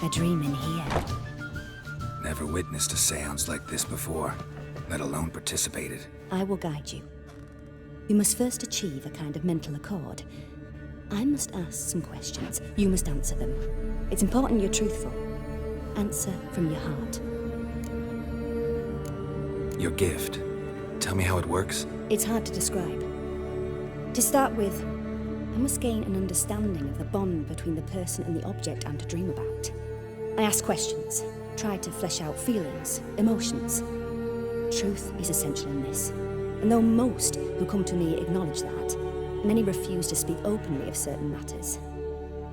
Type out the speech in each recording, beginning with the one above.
A dream in here. Never witnessed a seance like this before, let alone participated. I will guide you. You must first achieve a kind of mental accord. I must ask some questions. You must answer them. It's important you're truthful. Answer from your heart. Your gift. Tell me how it works. It's hard to describe. To start with, I must gain an understanding of the bond between the person and the object I'm to dream about. I ask questions, try to flesh out feelings, emotions. Truth is essential in this. And though most who come to me acknowledge that, many refuse to speak openly of certain matters.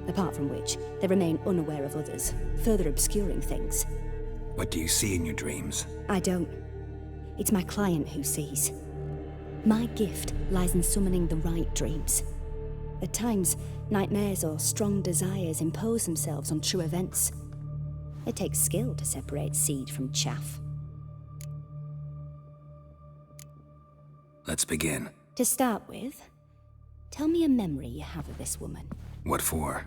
Apart from which, they remain unaware of others, further obscuring things. What do you see in your dreams? I don't. It's my client who sees. My gift lies in summoning the right dreams. At times, nightmares or strong desires impose themselves on true events. It takes skill to separate seed from chaff. Let's begin. To start with, tell me a memory you have of this woman. What for?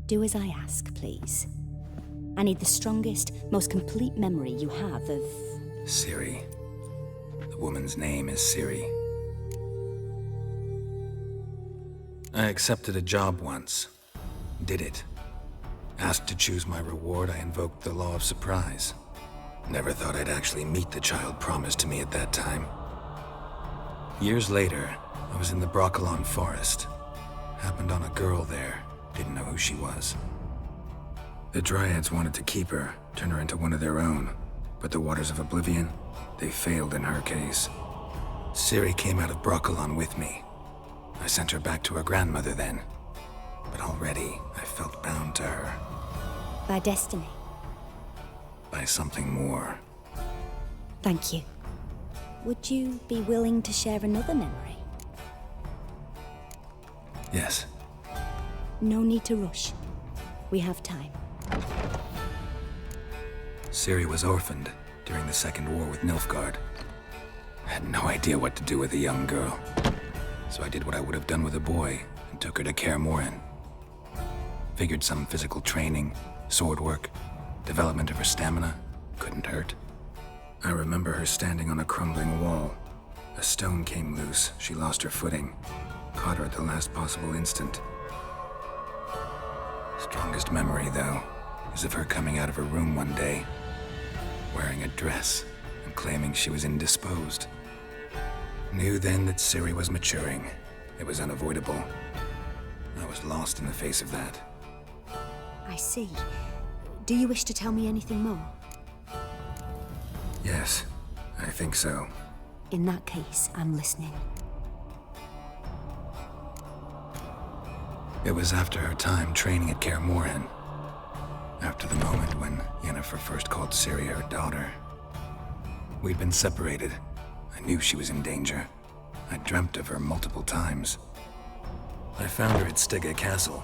Do as I ask, please. I need the strongest, most complete memory you have of... Siri. The woman's name is Siri. I accepted a job once. Did it. Asked to choose my reward, I invoked the law of surprise. Never thought I'd actually meet the child promised to me at that time. Years later, I was in the Broccolon forest. Happened on a girl there. Didn't know who she was. The Dryads wanted to keep her, turn her into one of their own. But the Waters of Oblivion, they failed in her case. Ciri came out of Broccolon with me. I sent her back to her grandmother then. But already, I felt bound to her. By destiny. By something more. Thank you. Would you be willing to share another memory? Yes. No need to rush. We have time. Ciri was orphaned during the Second War with Nilfgaard. I had no idea what to do with a young girl. So I did what I would have done with a boy and took her to Kaer Morhen. Figured some physical training, sword work, development of her stamina couldn't hurt. I remember her standing on a crumbling wall. A stone came loose, she lost her footing. Caught her at the last possible instant. Strongest memory, though, is of her coming out of her room one day, wearing a dress and claiming she was indisposed. Knew then that Ciri was maturing. It was unavoidable. I was lost in the face of that. I see. Do you wish to tell me anything more? Yes, I think so. In that case, I'm listening. It was after her time training at Kaer Morhen. After the moment when Yennefer first called Ciri her daughter. We'd been separated. I knew she was in danger. I dreamt of her multiple times. I found her at Stygga Castle.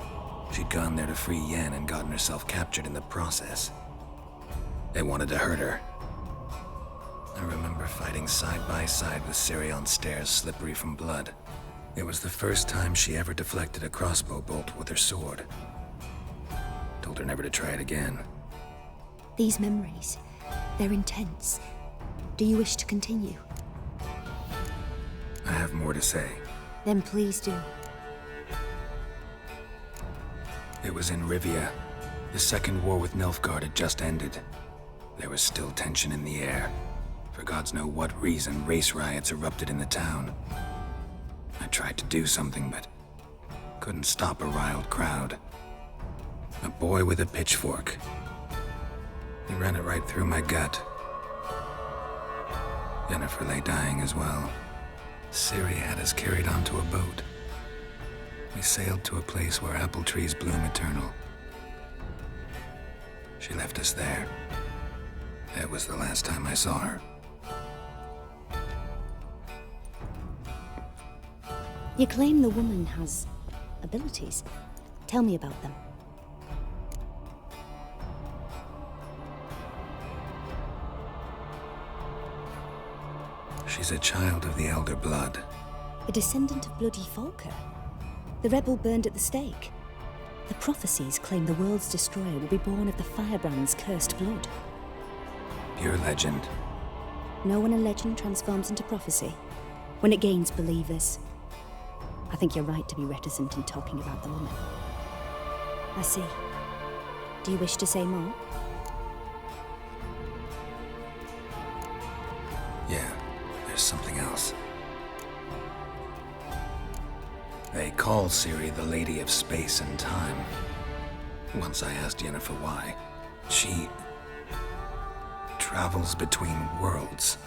She'd gone there to free Yen and gotten herself captured in the process. They wanted to hurt her. I remember fighting side by side with Ciri on stairs slippery from blood. It was the first time she ever deflected a crossbow bolt with her sword. Told her never to try it again. These memories, they're intense. Do you wish to continue? I have more to say. Then please do. It was in Rivia. The Second War with Nilfgaard had just ended. There was still tension in the air. For gods know what reason, race riots erupted in the town. I tried to do something, but couldn't stop a riled crowd. A boy with a pitchfork. He ran it right through my gut. Yennefer lay dying as well. Ciri had us carried onto a boat. We sailed to a place where apple trees bloom eternal. She left us there. That was the last time I saw her. You claim the woman has abilities. Tell me about them. She's a child of the Elder Blood. A descendant of bloody Volker. The rebel burned at the stake. The prophecies claim the world's destroyer will be born of the firebrand's cursed blood. Pure legend. Know when a legend transforms into prophecy? When it gains believers. I think you're right to be reticent in talking about the woman. I see. Do you wish to say more? Yeah, there's something else. They call Ciri the Lady of Space and Time. Once I asked Yennefer why. She travels between worlds.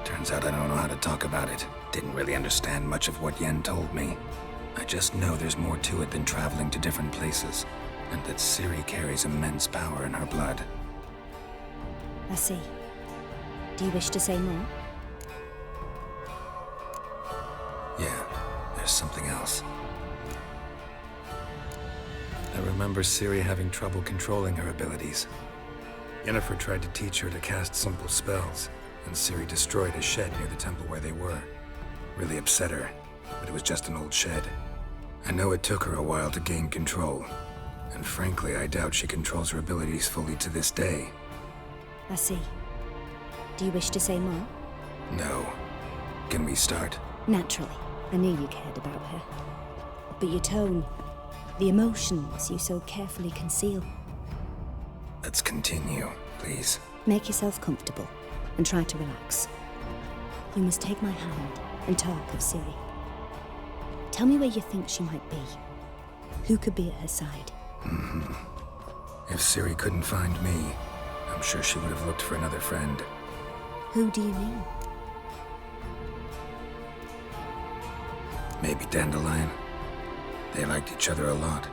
Turns out I don't know how to talk about it. Didn't really understand much of what Yen told me. I just know there's more to it than traveling to different places, and that Ciri carries immense power in her blood. I see. Do you wish to say more? Yeah, there's something else. I remember Ciri having trouble controlling her abilities. Yennefer tried to teach her to cast simple spells, and Ciri destroyed a shed near the temple where they were. Really upset her, but it was just an old shed. I know it took her a while to gain control, and frankly, I doubt she controls her abilities fully to this day. I see. Do you wish to say more? No. Can we start? Naturally. I knew you cared about her. But your tone, the emotions you so carefully conceal. Let's continue, please. Make yourself comfortable and try to relax. You must take my hand and talk of Ciri. Tell me where you think she might be. Who could be at her side? If Ciri couldn't find me, I'm sure she would have looked for another friend. Who do you mean? Maybe Dandelion. They liked each other a lot.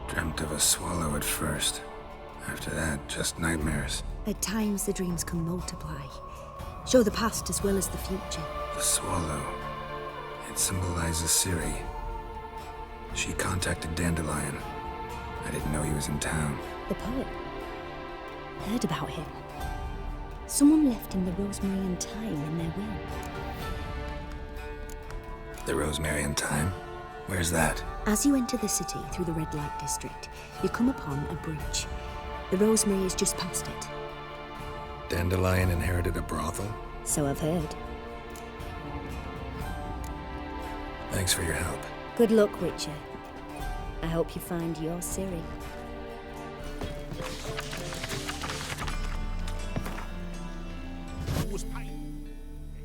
Dreamt of a swallow at first. After that, just nightmares. At times the dreams can multiply. Show the past as well as the future. The swallow. It symbolizes Ciri. She contacted Dandelion. I didn't know he was in town. The poet. Heard about him. Someone left him the rosemary and thyme in their will. The Rosemary and Thyme? Where's that? As you enter the city through the red light district, you come upon a bridge. The rosemary is just past it. Dandelion inherited a brothel? So I've heard. Thanks for your help. Good luck, Witcher. I hope you find your Ciri.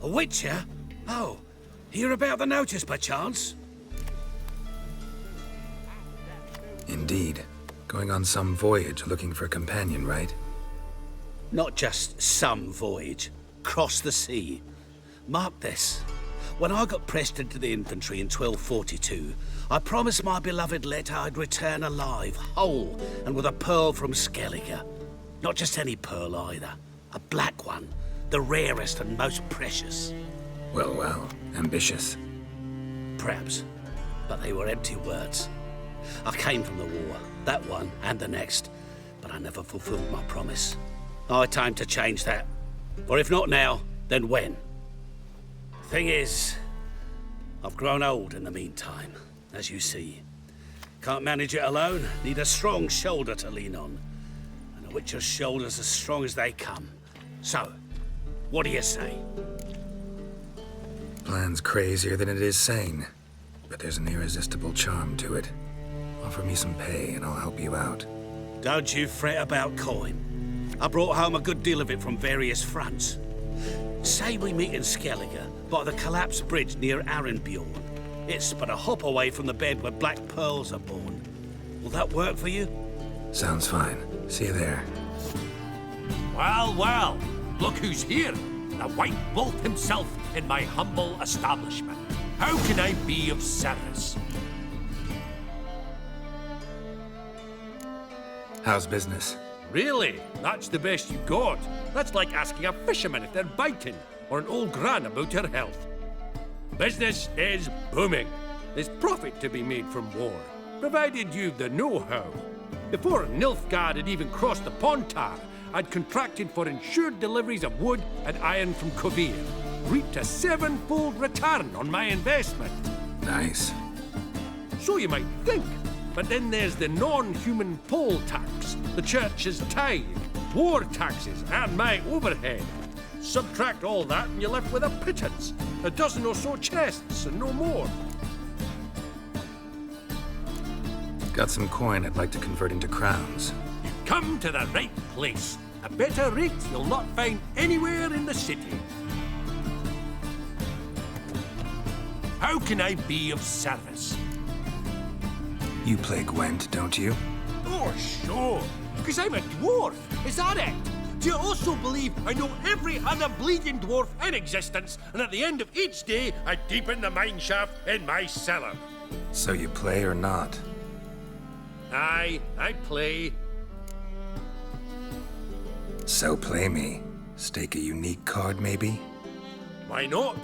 A Witcher? Oh, hear about the notice by chance? Indeed. Going on some voyage looking for a companion, right? Not just some voyage. Cross the sea. Mark this. When I got pressed into the infantry in 1242, I promised my beloved Let I'd return alive, whole, and with a pearl from Skellige. Not just any pearl either. A black one. The rarest and most precious. Well, well. Ambitious. Perhaps. But they were empty words. I came from the war, that one and the next, but I never fulfilled my promise. I had time to change that. For if not now, then when? Thing is, I've grown old in the meantime, as you see. Can't manage it alone, need a strong shoulder to lean on. And a witcher's shoulder's as strong as they come. So, what do you say? Plan's crazier than it is sane, but there's an irresistible charm to it. Offer me some pay and I'll help you out. Don't you fret about coin. I brought home a good deal of it from various fronts. Say we meet in Skellige, by the collapsed bridge near Arenbjorn. It's but a hop away from the bed where black pearls are born. Will that work for you? Sounds fine. See you there. Well, well, look who's here. The White Wolf himself in my humble establishment. How can I be of service? How's business? Really? That's the best you got? That's like asking a fisherman if they're biting, or an old gran about her health. Business is booming. There's profit to be made from war, provided you've the know-how. Before Nilfgaard had even crossed the Pontar, I'd contracted for insured deliveries of wood and iron from Kovir, reaped a 7-fold return on my investment. Nice. So you might think. But then there's the non-human poll tax, the church's tithe, war taxes, and my overhead. Subtract all that and you're left with a pittance. A dozen or so chests and no more. Got some coin I'd like to convert into crowns. You come to the right place. A better rate you'll not find anywhere in the city. How can I be of service? You play Gwent, don't you? Oh, sure. Because I'm a dwarf. Is that it? Do you also believe I know every other bleeding dwarf in existence, and at the end of each day, I deepen the mineshaft in my cellar? So you play or not? Aye, I play. So play me. Stake a unique card, maybe? Why not?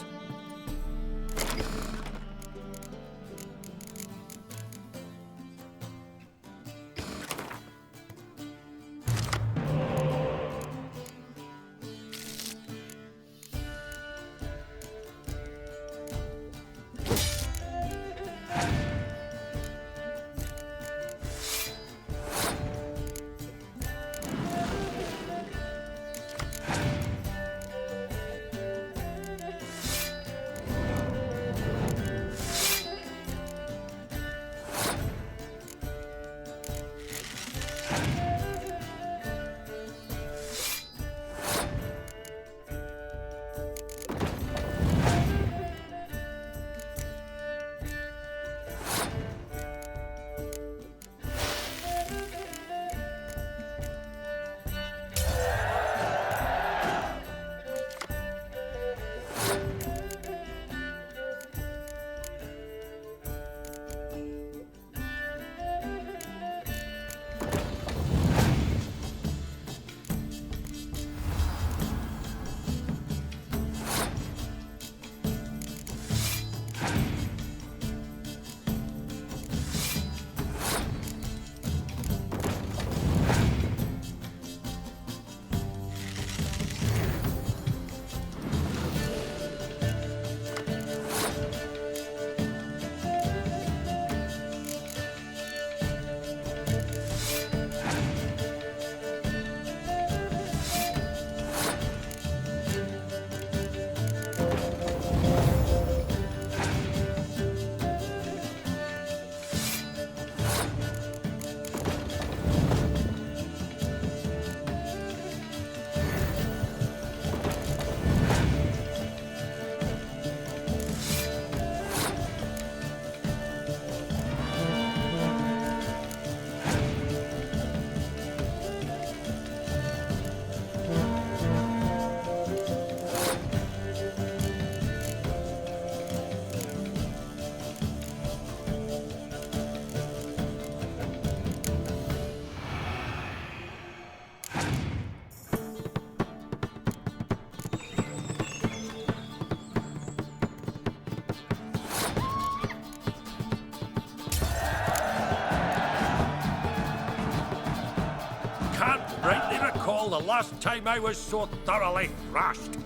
The last time I was so thoroughly thrashed.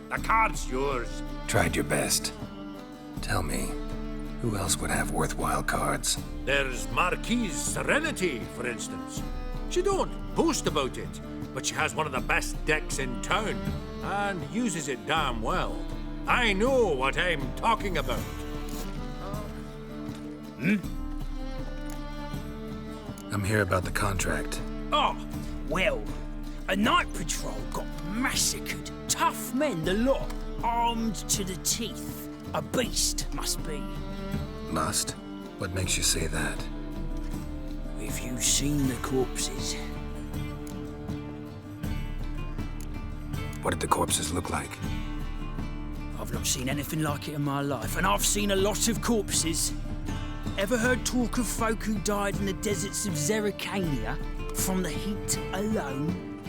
The card's yours. Tried your best. Tell me, who else would have worthwhile cards? There's Marquise Serenity, for instance. She don't boast about it, but she has one of the best decks in town, and uses it damn well. I know what I'm talking about. I'm here about the contract. Oh, well, a night patrol got massacred. Tough men, the lot, armed to the teeth. A beast, must be. Must? What makes you say that? If you've seen the corpses. What did the corpses look like? I've not seen anything like it in my life, and I've seen a lot of corpses. Ever heard talk of folk who died in the deserts of Zerrikania from the heat alone?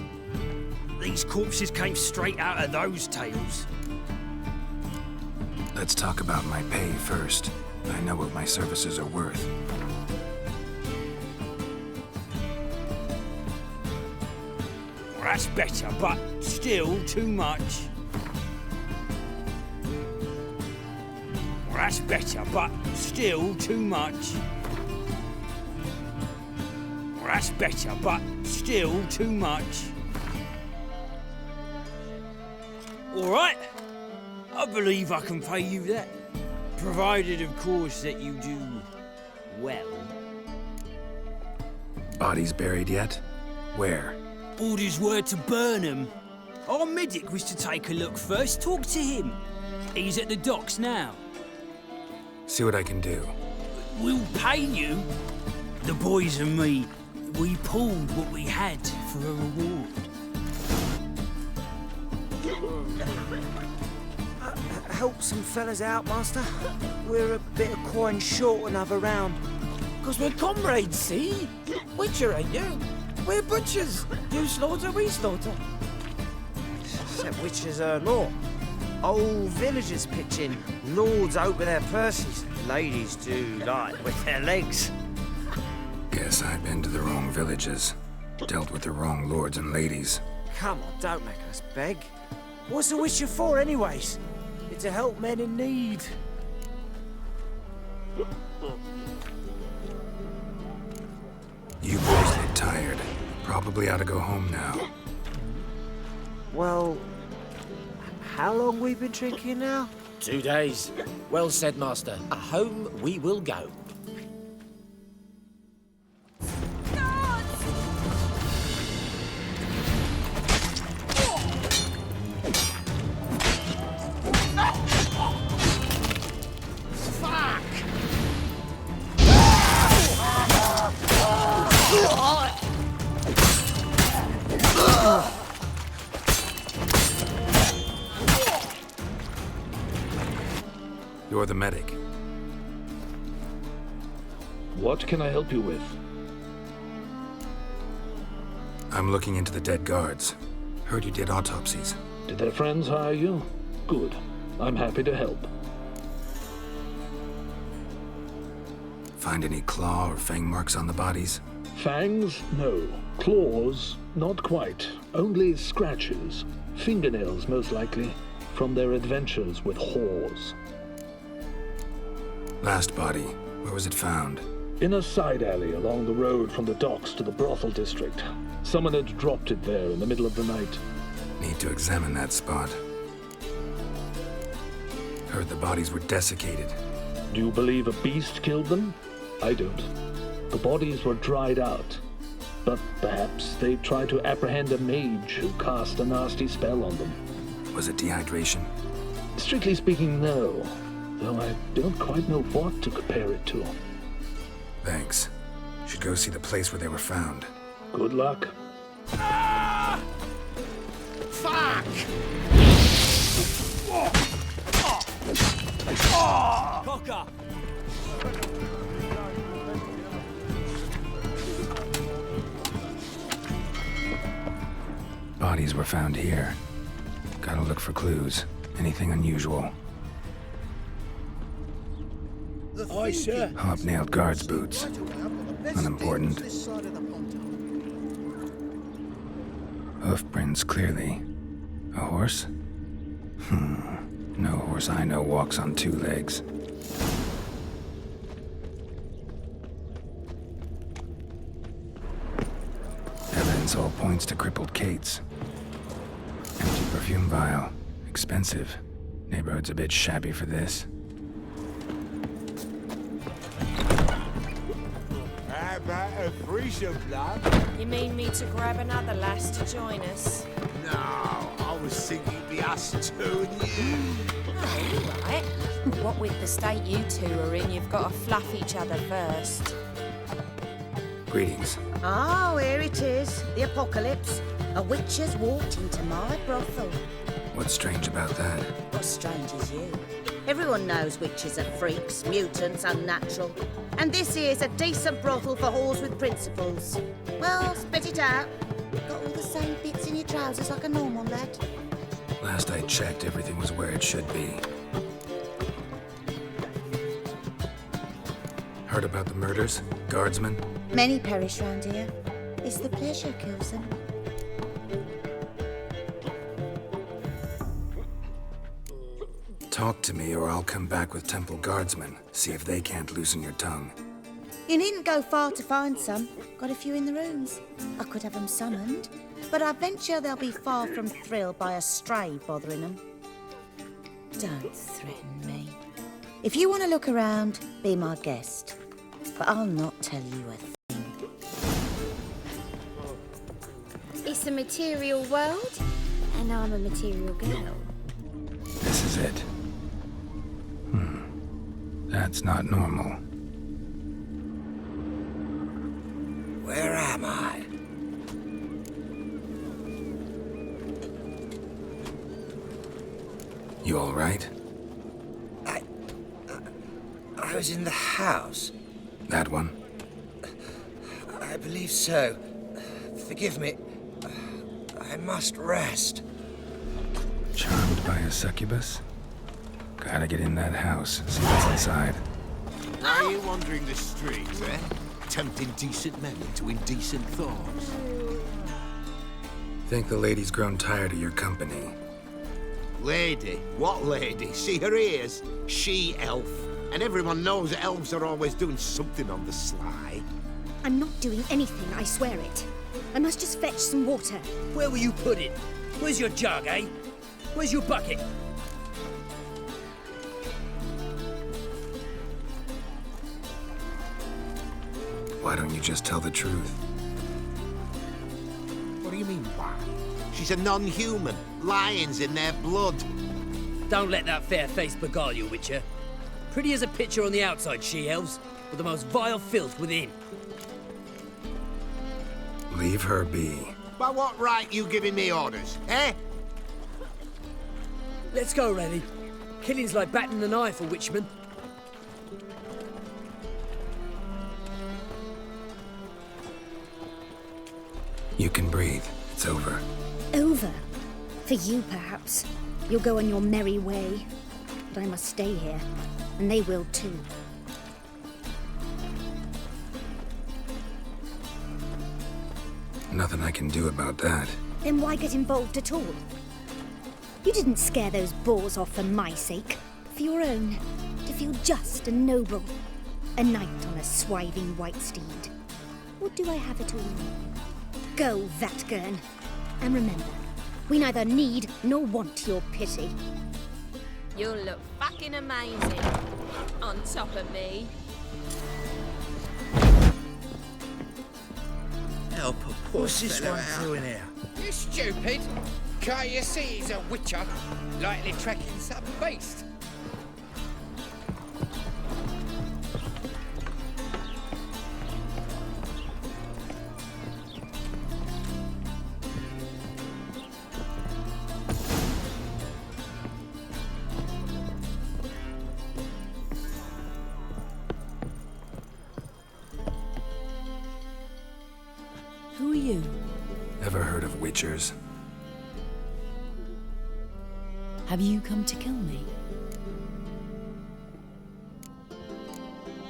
These corpses came straight out of those tales. Let's talk about my pay first. I know what my services are worth. Well, that's better, but still too much. Well, that's better, but still too much. Well, that's better, but still too much. All right, I believe I can pay you that. Provided, of course, that you do well. Bodies buried yet? Where? Orders were to burn them. Our medic was to take a look first. Talk to him. He's at the docks now. See what I can do. We'll pay you. The boys and me, we pulled what we had for a reward. Help some fellas out, Master. We're a bit of coin short another round. 'Cause we're comrades, see? Witcher, ain't you? We're butchers. You slaughter, we slaughter. Except witchers earn more. Old villagers pitch in. Lords out with their purses. Ladies do like with their legs. Guess I've been to the wrong villages. Dealt with the wrong lords and ladies. Come on, don't make us beg. What's a witcher for, anyways? It's to help men in need. You boys look tired. Probably ought to go home now. Well, how long we been drinking now? 2 days. Well said, Master. Home we will go. You're the medic. What can I help you with? I'm looking into the dead guards. Heard you did autopsies. Did their friends hire you? Good. I'm happy to help. Find any claw or fang marks on the bodies? Fangs? No. Claws? Not quite. Only scratches. Fingernails, most likely. From their adventures with whores. Last body, where was it found? In a side alley along the road from the docks to the brothel district. Someone had dropped it there in the middle of the night. Need to examine that spot. Heard the bodies were desiccated. Do you believe a beast killed them? I don't. The bodies were dried out. But perhaps they tried to apprehend a mage who cast a nasty spell on them. Was it dehydration? Strictly speaking, no. Though I don't quite know what to compare it to. Thanks. Should go see the place where they were found. Good luck. Fuck! Cock up! Bodies were found here. Gotta look for clues. Anything unusual. Aye, sir. Hobnailed guards' boots. Unimportant. Hoof prints, clearly. A horse? No horse I know walks on 2 legs. This all points to crippled Kate's. Empty perfume vial. Expensive. Neighborhood's a bit shabby for this. How about a threesome, love? You mean me to grab another lass to join us? No, I was thinking it'd be us two and you. Oh, right. What with the state you two are in, you've got to fluff each other first. Greetings. Oh, here it is. The apocalypse. A witch has walked into my brothel. What's strange about that? What's strange is you. Everyone knows witches are freaks, mutants, unnatural. And this here's a decent brothel for whores with principles. Well, spit it out. Got all the same bits in your trousers like a normal lad. Last I checked, everything was where it should be. Heard about the murders? Guardsmen? Many perish round here. It's the pleasure kills them. Talk to me or I'll come back with temple guardsmen. See if they can't loosen your tongue. You needn't go far to find some. Got a few in the rooms. I could have them summoned, but I venture they'll be far from thrilled by a stray bothering them. Don't threaten me. If you want to look around, be my guest. But I'll not tell you a thing. It's a material world, and I'm a material girl. This is it. That's not normal. Where am I? You all right? I was in the house. That one? I believe so. Forgive me. I must rest. Charmed by a succubus? Gotta get in that house, see what's inside. Why are you wandering the streets, eh? Tempting decent men into indecent thoughts. Think the lady's grown tired of your company. Lady? What lady? See her ears? She-elf. And everyone knows that elves are always doing something on the sly. I'm not doing anything, I swear it. I must just fetch some water. Where will you put it? Where's your jug, eh? Where's your bucket? Why don't you just tell the truth? What do you mean, why? She's a non-human. Lions in their blood. Don't let that fair face beguile you, Witcher. Pretty as a picture on the outside, she-elves, with the most vile filth within. Leave her be. By what right you giving me orders, eh? Let's go, Rennie. Killing's like batting an eye for witchmen. You can breathe. It's over. Over? For you, perhaps. You'll go on your merry way. But I must stay here, and they will too. Nothing I can do about that. Then why get involved at all? You didn't scare those boars off for my sake, but for your own. To feel just and noble. A knight on a swiving white steed. Or do I have it all? Go, Vatgern. And remember, we neither need nor want your pity. You'll look fucking amazing on top of me. Help a poor What's this fellow one out. doing here? You stupid! Can't you see he's a witcher? Likely tracking some beast. Who are you? Ever heard of witchers? Have you come to kill me?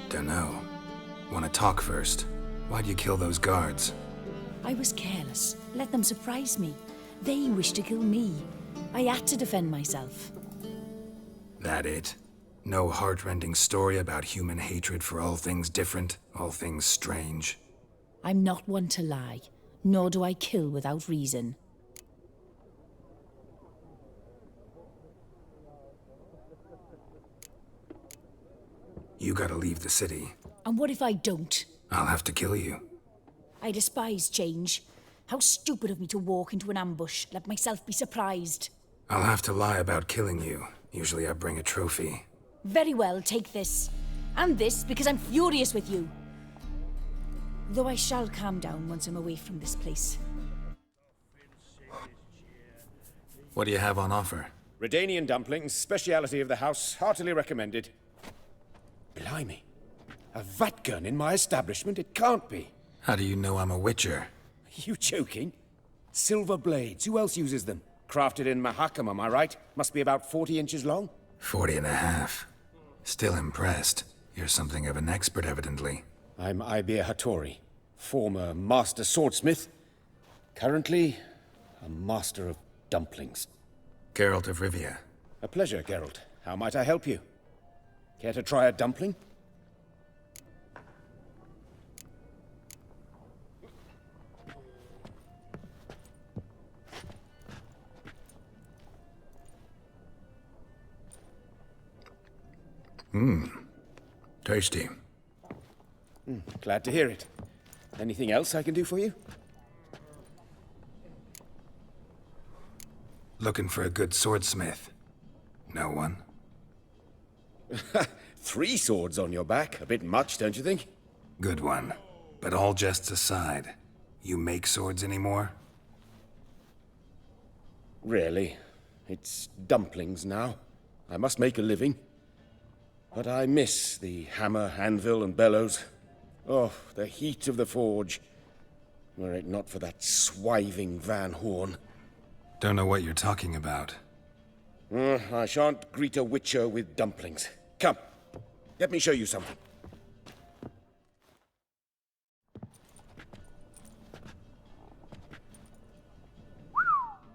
Dunno. Want to talk first? Why'd you kill those guards? I was careless. Let them surprise me. They wished to kill me. I had to defend myself. That it? No heartrending story about human hatred for all things different, all things strange? I'm not one to lie. nor do I kill without reason. You gotta leave the city. And what if I don't? I'll have to kill you. I despise change. How stupid of me to walk into an ambush, let myself be surprised. I'll have to lie about killing you. Usually I bring a trophy. Very well, take this. And this, because I'm furious with you. Though I shall calm down once I'm away from this place. What do you have on offer? Redanian dumplings, speciality of the house, heartily recommended. Blimey. A vat gun in my establishment? It can't be. How do you know I'm a witcher? Are you joking? Silver blades, who else uses them? Crafted in Mahakam, am I right? Must be about 40 inches long? 40 and a half. Still impressed. You're something of an expert, evidently. I'm Ibir Hattori, former master swordsmith. Currently, a master of dumplings. Geralt of Rivia. A pleasure, Geralt. How might I help you? Care to try a dumpling? Tasty. Glad to hear it. Anything else I can do for you? Looking for a good swordsmith. No one? 3 swords on your back. A bit much, don't you think? Good one. But all jests aside, you make swords anymore? Really. It's dumplings now. I must make a living. But I miss the hammer, anvil, and bellows. Oh, the heat of the forge. Were it not for that swiving Van Horn. Don't know what you're talking about. I shan't greet a witcher with dumplings. Come, let me show you something.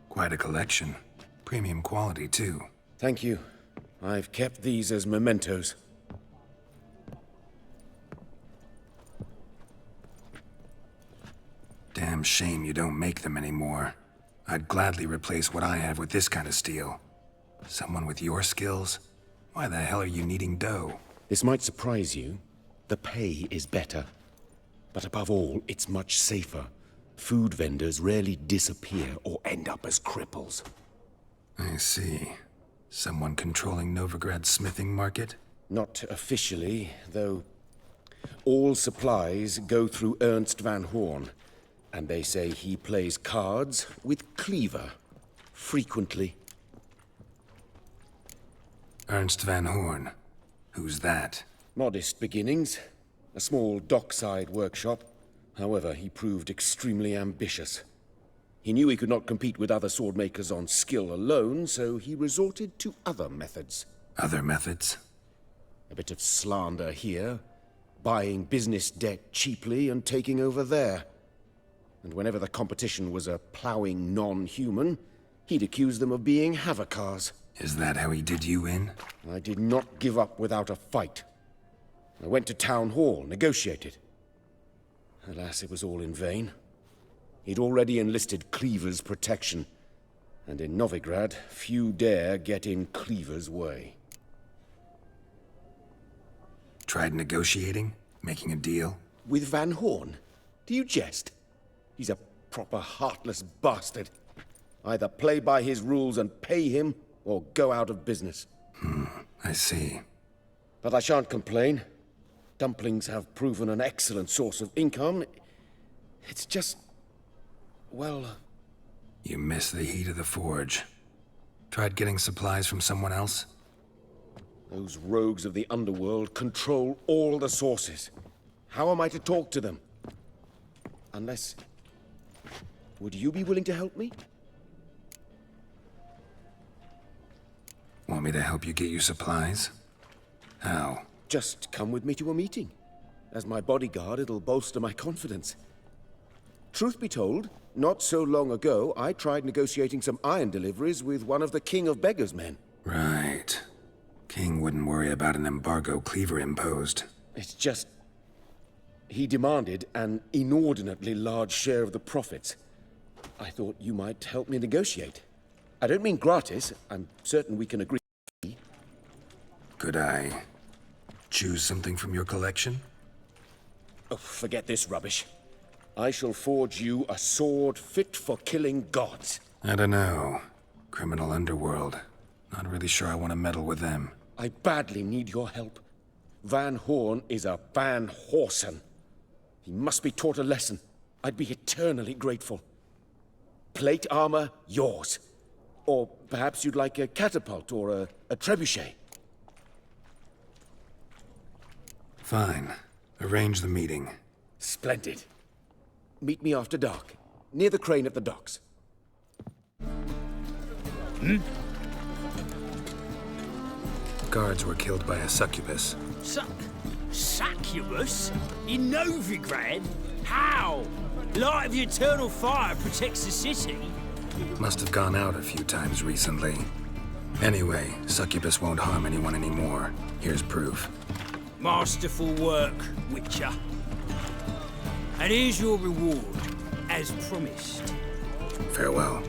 Quite a collection. Premium quality, too. Thank you. I've kept these as mementos. Damn shame you don't make them anymore. I'd gladly replace what I have with this kind of steel. Someone with your skills? Why the hell are you needing dough? This might surprise you. The pay is better. But above all, it's much safer. Food vendors rarely disappear or end up as cripples. I see. Someone controlling Novigrad's smithing market? Not officially, though all supplies go through Ernst Van Horn. And they say he plays cards with Cleaver. Frequently. Ernst Van Horn. Who's that? Modest beginnings. A small dockside workshop. However, he proved extremely ambitious. He knew he could not compete with other swordmakers on skill alone, so he resorted to other methods. Other methods? A bit of slander here, buying business debt cheaply and taking over there. And whenever the competition was a ploughing non-human, he'd accuse them of being Havocars. Is that how he did you in? I did not give up without a fight. I went to Town Hall, negotiated. Alas, it was all in vain. He'd already enlisted Cleaver's protection, and in Novigrad, few dare get in Cleaver's way. Tried negotiating? Making a deal? With Van Horn? Do you jest? He's a proper heartless bastard. Either play by his rules and pay him, or go out of business. I see. But I shan't complain. Dumplings have proven an excellent source of income. It's just... well... You miss the heat of the forge. Tried getting supplies from someone else? Those rogues of the underworld control all the sources. How am I to talk to them? Unless... Would you be willing to help me? Want me to help you get you supplies? How? Just come with me to a meeting. As my bodyguard, it'll bolster my confidence. Truth be told, not so long ago, I tried negotiating some iron deliveries with one of the King of Beggars' men. Right. King wouldn't worry about an embargo Cleaver imposed. It's just... He demanded an inordinately large share of the profits. I thought you might help me negotiate. I don't mean gratis. I'm certain we can agree. Could I choose something from your collection? Oh, forget this rubbish. I shall forge you a sword fit for killing gods. I don't know. Criminal underworld. Not really sure I want to meddle with them. I badly need your help. Van Horn is a Van Horsen. He must be taught a lesson. I'd be eternally grateful. Plate armor, yours. Or perhaps you'd like a catapult or a trebuchet. Fine. Arrange the meeting. Splendid. Meet me after dark, near the crane at the docks. Guards were killed by a succubus. Succubus? In Novigrad? How? Light of the eternal fire protects the city. Must have gone out a few times recently. Anyway, succubus won't harm anyone anymore. Here's proof. Masterful work, Witcher. And here's your reward, as promised. Farewell.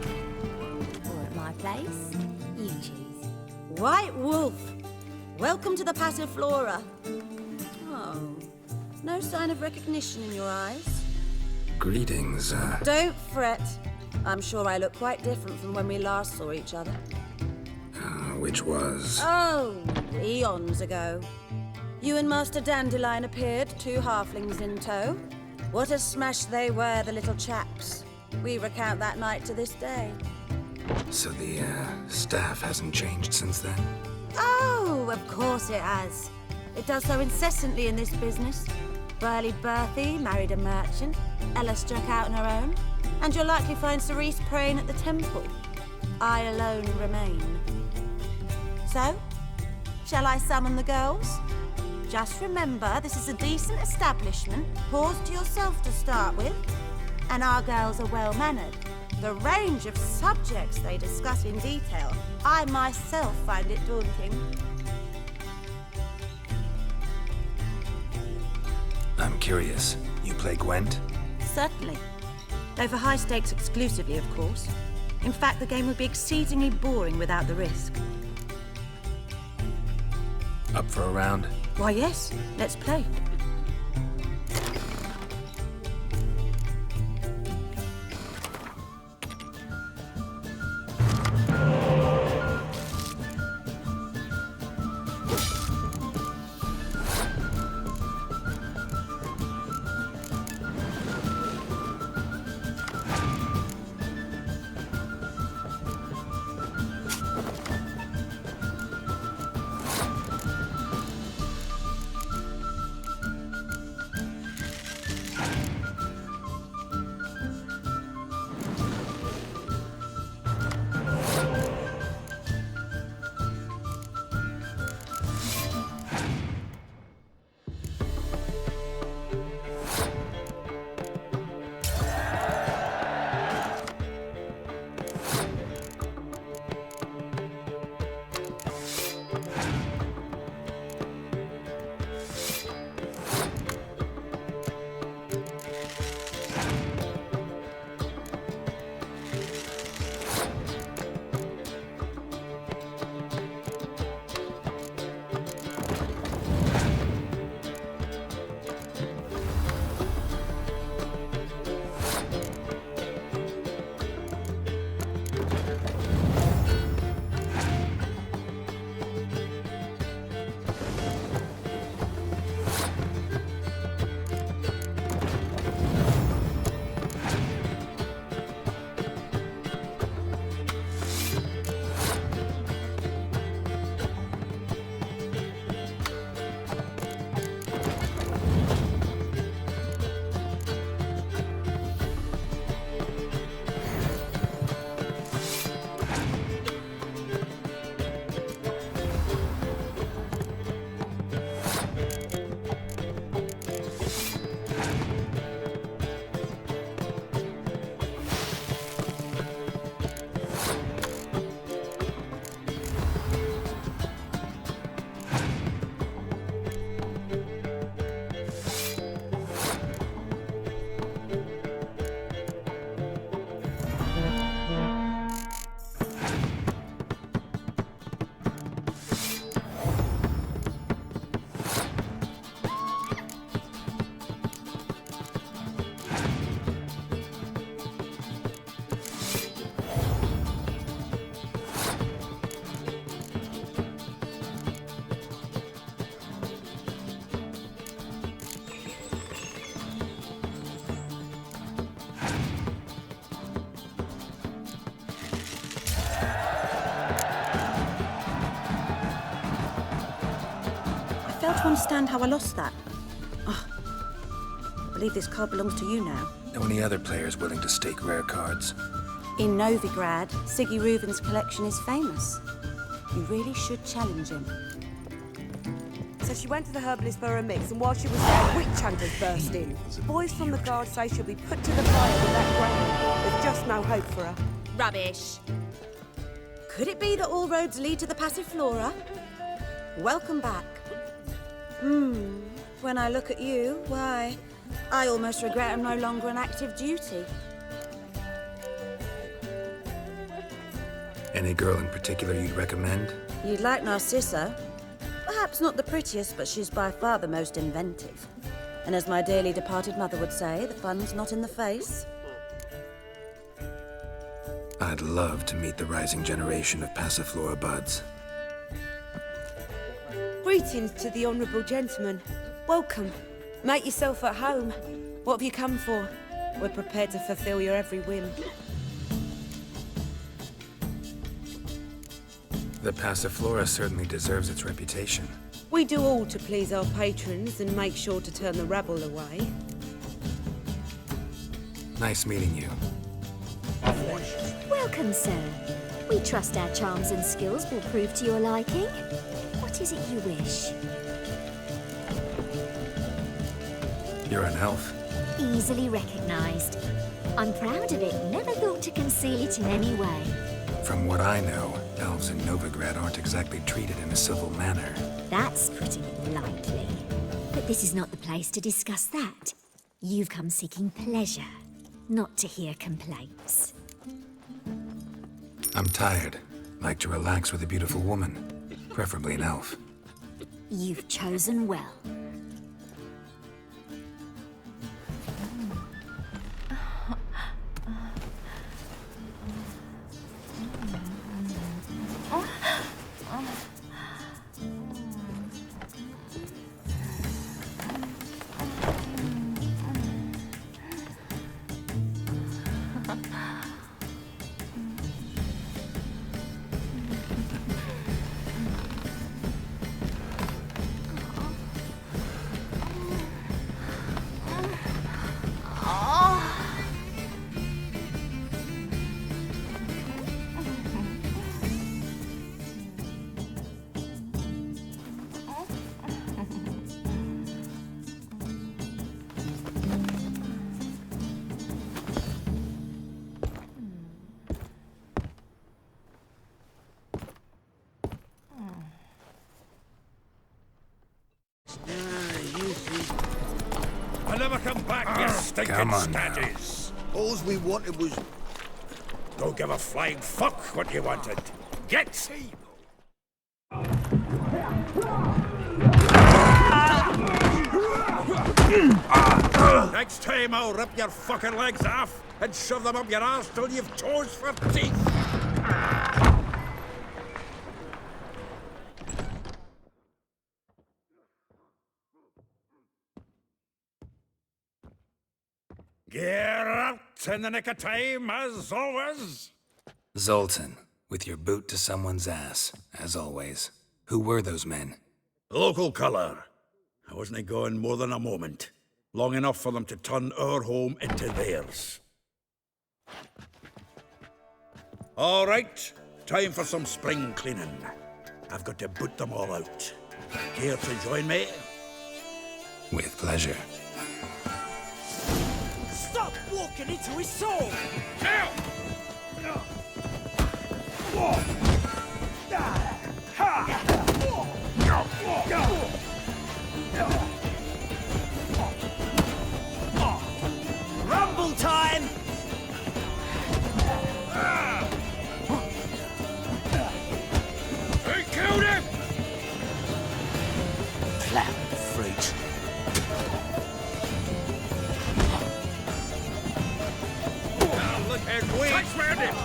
Or at my place, you choose. White Wolf, welcome to the Passiflora. Oh, no sign of recognition in your eyes. Greetings, Don't fret. I'm sure I look quite different from when we last saw each other. which was... Oh, eons ago. You and Master Dandelion appeared, 2 halflings in tow. What a smash they were, the little chaps. We recount that night to this day. So the, staff hasn't changed since then? Oh, of course it has. It does so incessantly in this business. Burly Berthy married a merchant. Ella struck out on her own. And you'll likely find Cerise praying at the temple. I alone remain. So, shall I summon the girls? Just remember, this is a decent establishment. Pause to yourself to start with. And our girls are well-mannered. The range of subjects they discuss in detail, I myself find it daunting. I'm curious. You play Gwent? Certainly. Though for high stakes exclusively, of course. In fact, the game would be exceedingly boring without the risk. Up for a round? Why, yes. Let's play. to understand how I lost that. Oh, I believe this card belongs to you now. Know any other players willing to stake rare cards? In Novigrad, Siggy Reuven's collection is famous. You really should challenge him. So she went to the herbalist for a mix, and while she was there, witch hunters burst in. Boys from the guard say she'll be put to the fire with that ground. There's just no hope for her. Rubbish. Could it be that all roads lead to the Passiflora? Welcome back. When I look at you, why, I almost regret I'm no longer on active duty. Any girl in particular you'd recommend? You'd like Narcissa. Perhaps not the prettiest, but she's by far the most inventive. And as my dearly departed mother would say, the fun's not in the face. I'd love to meet the rising generation of Passiflora buds. Greetings to the honourable gentleman. Welcome. Make yourself at home. What have you come for? We're prepared to fulfill your every whim. The Passiflora certainly deserves its reputation. We do all to please our patrons and make sure to turn the rabble away. Nice meeting you. Welcome, sir. We trust our charms and skills will prove to your liking. What is it you wish? You're an elf. Easily recognized. I'm proud of it. Never thought to conceal it in any way. From what I know, elves in Novigrad aren't exactly treated in a civil manner. That's putting it lightly. But this is not the place to discuss that. You've come seeking pleasure, not to hear complaints. I'm tired. Like to relax with a beautiful woman, preferably an elf. You've chosen well. I never come back, you stinking come on staddies. All we wanted was... Don't give a flying fuck what you wanted. Get! Next time I'll rip your fucking legs off and shove them up your arse till you've toes for teeth. Get out in the nick of time, as always. Zoltan, with your boot to someone's ass, as always. Who were those men? Local colour. I wasn't going more than a moment. Long enough for them to turn our home into theirs. All right, time for some spring cleaning. I've got to boot them all out. Care to join me? With pleasure. Stop walking into his soul! Now! Rumble time! They killed him! Clown fruit. Look at we! Touch round him!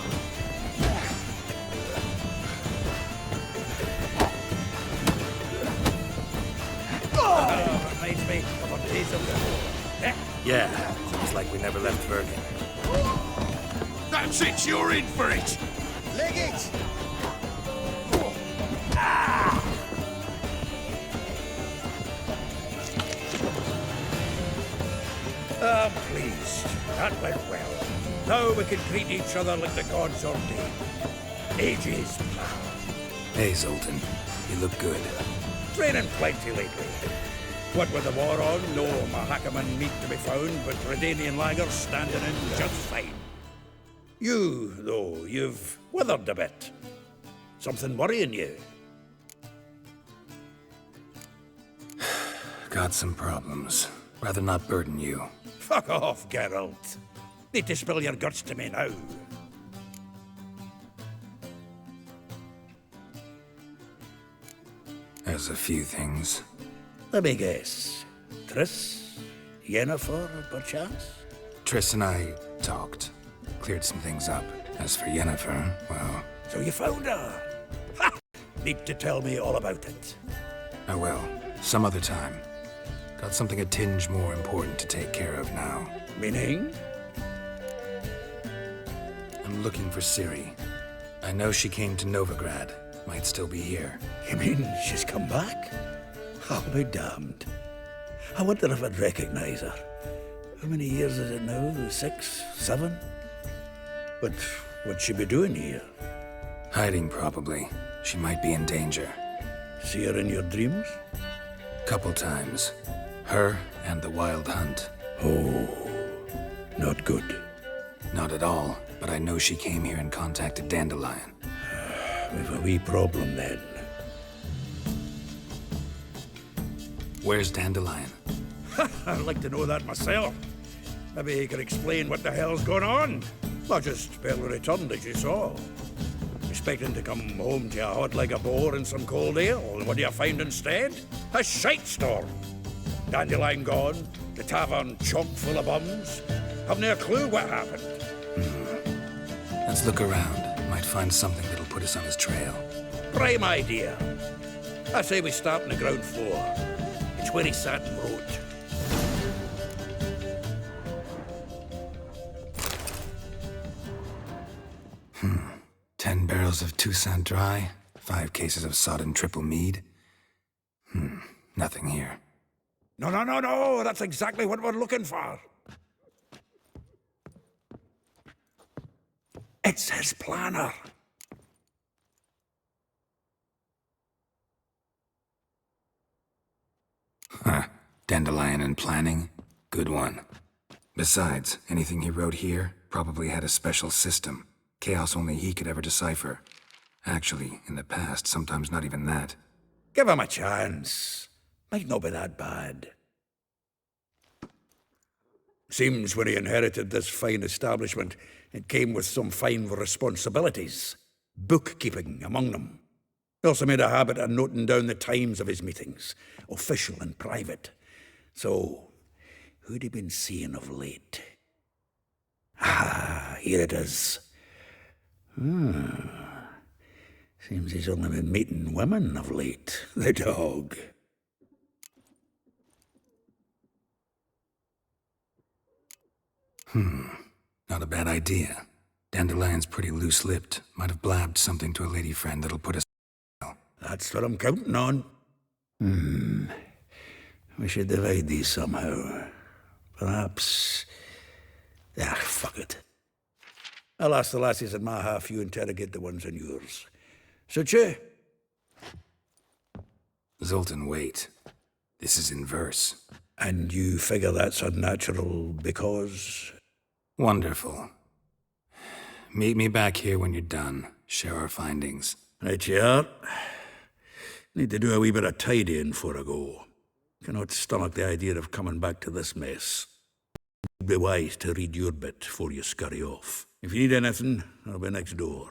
Reminds me of a piece of the... Yeah, seems like we never left Bergen. That's it, you're in for it! Leg it! I'm pleased. That went well. Now we can greet each other like the gods ordained. Ages, pal. Hey, Zoltan. You look good. Training plenty lately. What with the war on, no Mahakaman meat to be found, but Redanian lagers standing in just fine. You, though, you've withered a bit. Something worrying you? Got some problems. Rather not burden you. Fuck off, Geralt. Need to spill your guts to me now. There's a few things. Let me guess. Triss? Yennefer, perchance? Triss and I talked. Cleared some things up. As for Yennefer, well... So you found her? Ha! Need to tell me all about it. I will. Some other time. Got something a tinge more important to take care of now. Meaning? I'm looking for Ciri. I know she came to Novigrad. Might still be here. You mean she's come back? I'll be damned. I wonder if I'd recognize her. How many years is it now? 6? 7? But what'd she be doing here? Hiding, probably. She might be in danger. See her in your dreams? Couple times. Her and the Wild Hunt. Oh, not good. Not at all, but I know she came here and contacted Dandelion. We've a wee problem then. Where's Dandelion? I'd like to know that myself. Maybe he could explain what the hell's going on. I just barely returned, as you saw. Expecting to come home to a hot like a boar and some cold ale, and what do you find instead? A shite storm. Dandelion gone, the tavern chock full of bums. Haven't a clue what happened. Let's look around. Might find something that'll put us on his trail. Prime idea. I say we start on the ground floor. It's where he sat and wrote. 10 barrels of Toussaint Dry, 5 cases of sodden triple mead. Nothing here. No, that's exactly what we're looking for. It's his planner. Huh. Dandelion and planning? Good one. Besides, anything he wrote here probably had a special system. Chaos only he could ever decipher. Actually, in the past, sometimes not even that. Give him a chance. Might not be that bad. Seems when he inherited this fine establishment, it came with some fine responsibilities. Bookkeeping among them. He also made a habit of noting down the times of his meetings, official and private. So, who'd he been seeing of late? Ah, here it is. Seems he's only been meeting women of late, the dog. Not a bad idea. Dandelion's pretty loose-lipped. Might have blabbed something to a lady friend that'll put us... That's what I'm counting on. We should divide these somehow. Perhaps... fuck it. I'll ask the lassies in my half, you interrogate the ones in yours. Suit you? Zoltan, wait. This is in verse. And you figure that's unnatural because... Wonderful. Meet me back here when you're done. Share our findings. Right you are. Need to do a wee bit of tidying before I go. Cannot stomach the idea of coming back to this mess. It'd be wise to read your bit before you scurry off. If you need anything, I'll be next door.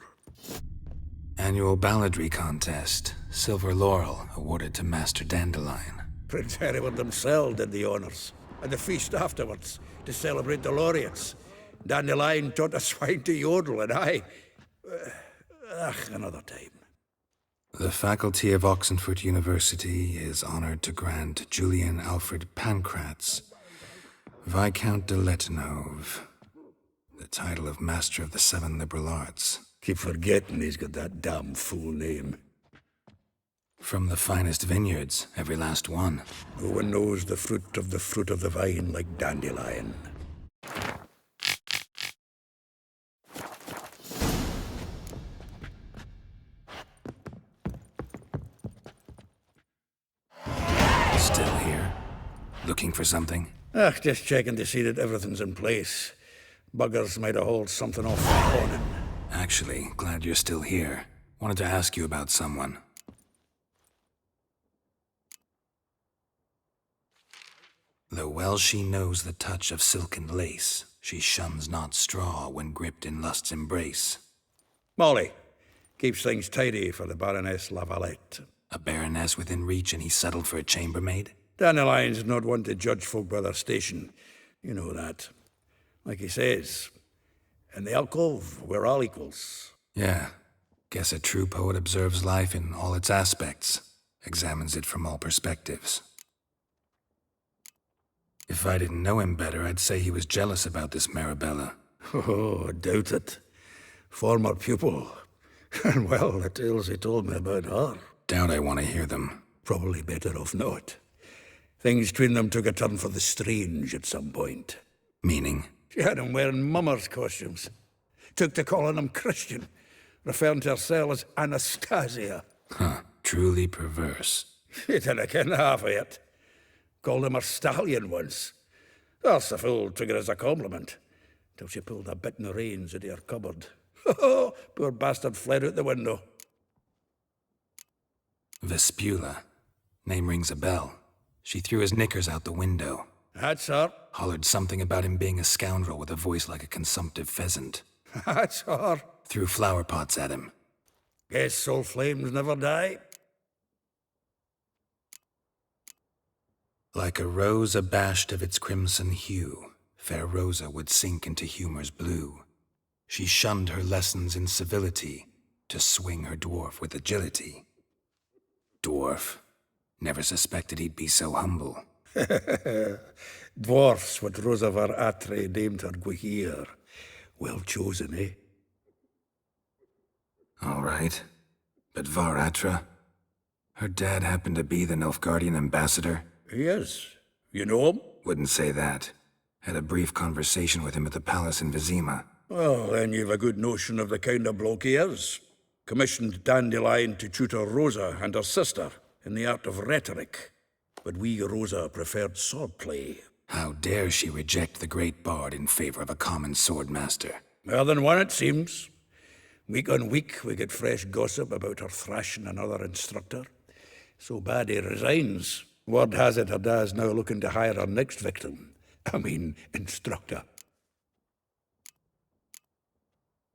Annual balladry contest. Silver Laurel awarded to Master Dandelion. Prince Hereward himself did the honours. And the feast afterwards, to celebrate the laureates. Dandelion taught a swine to yodel, and I... another time. The faculty of Oxenford University is honored to grant Julian Alfred Pancratz, Viscount de Letenove, the title of Master of the Seven Liberal Arts. Keep forgetting he's got that damn full name. From the finest vineyards, every last one. No one knows the fruit of the vine like Dandelion. looking for something? Just checking to see that everything's in place. Buggers might have hauled something off the morning. Actually, glad you're still here. Wanted to ask you about someone. Though well she knows the touch of silken lace, she shuns not straw when gripped in lust's embrace. Molly. Keeps things tidy for the Baroness Lavalette. A baroness within reach and he settled for a chambermaid? Dandelion's not one to judge folk by their station. You know that. Like he says, in the alcove, we're all equals. Yeah. Guess a true poet observes life in all its aspects, examines it from all perspectives. If I didn't know him better, I'd say he was jealous about this Marabella. Oh, I doubt it. Former pupil. And well, the tales he told me about her. Doubt I want to hear them. Probably better off not. Things between them took a turn for the strange at some point. Meaning? She had him wearing mummers' costumes. Took to calling him Christian, referring to herself as Anastasia. Huh, truly perverse. She didn't ken half of it. Called him her stallion once. That's the fool took it as a compliment, till she pulled a bit in the reins out of her cupboard. Oh, poor bastard fled out the window. Vespula. Name rings a bell. She threw his knickers out the window. That's her. Hollered something about him being a scoundrel with a voice like a consumptive pheasant. That's her. Threw flower pots at him. Guess soul flames never die. Like a rose abashed of its crimson hue, fair Rosa would sink into humor's blue. She shunned her lessons in civility to swing her dwarf with agility. Dwarf. Never suspected he'd be so humble. Dwarfs what Rosa var Atre named her Guihir. Well chosen, eh? All right. But Var Atra? Her dad happened to be the Nilfgaardian ambassador? He is. You know him? Wouldn't say that. Had a brief conversation with him at the palace in Vizima. Well, then you've a good notion of the kind of bloke he is. Commissioned Dandelion to tutor Rosa and her sister in the art of rhetoric. But we Rosa preferred swordplay. How dare she reject the great bard in favor of a common swordmaster? More than one, it seems. Week on week, we get fresh gossip about her thrashing another instructor. So bad he resigns. Word has it her dad's now looking to hire her next victim. Instructor.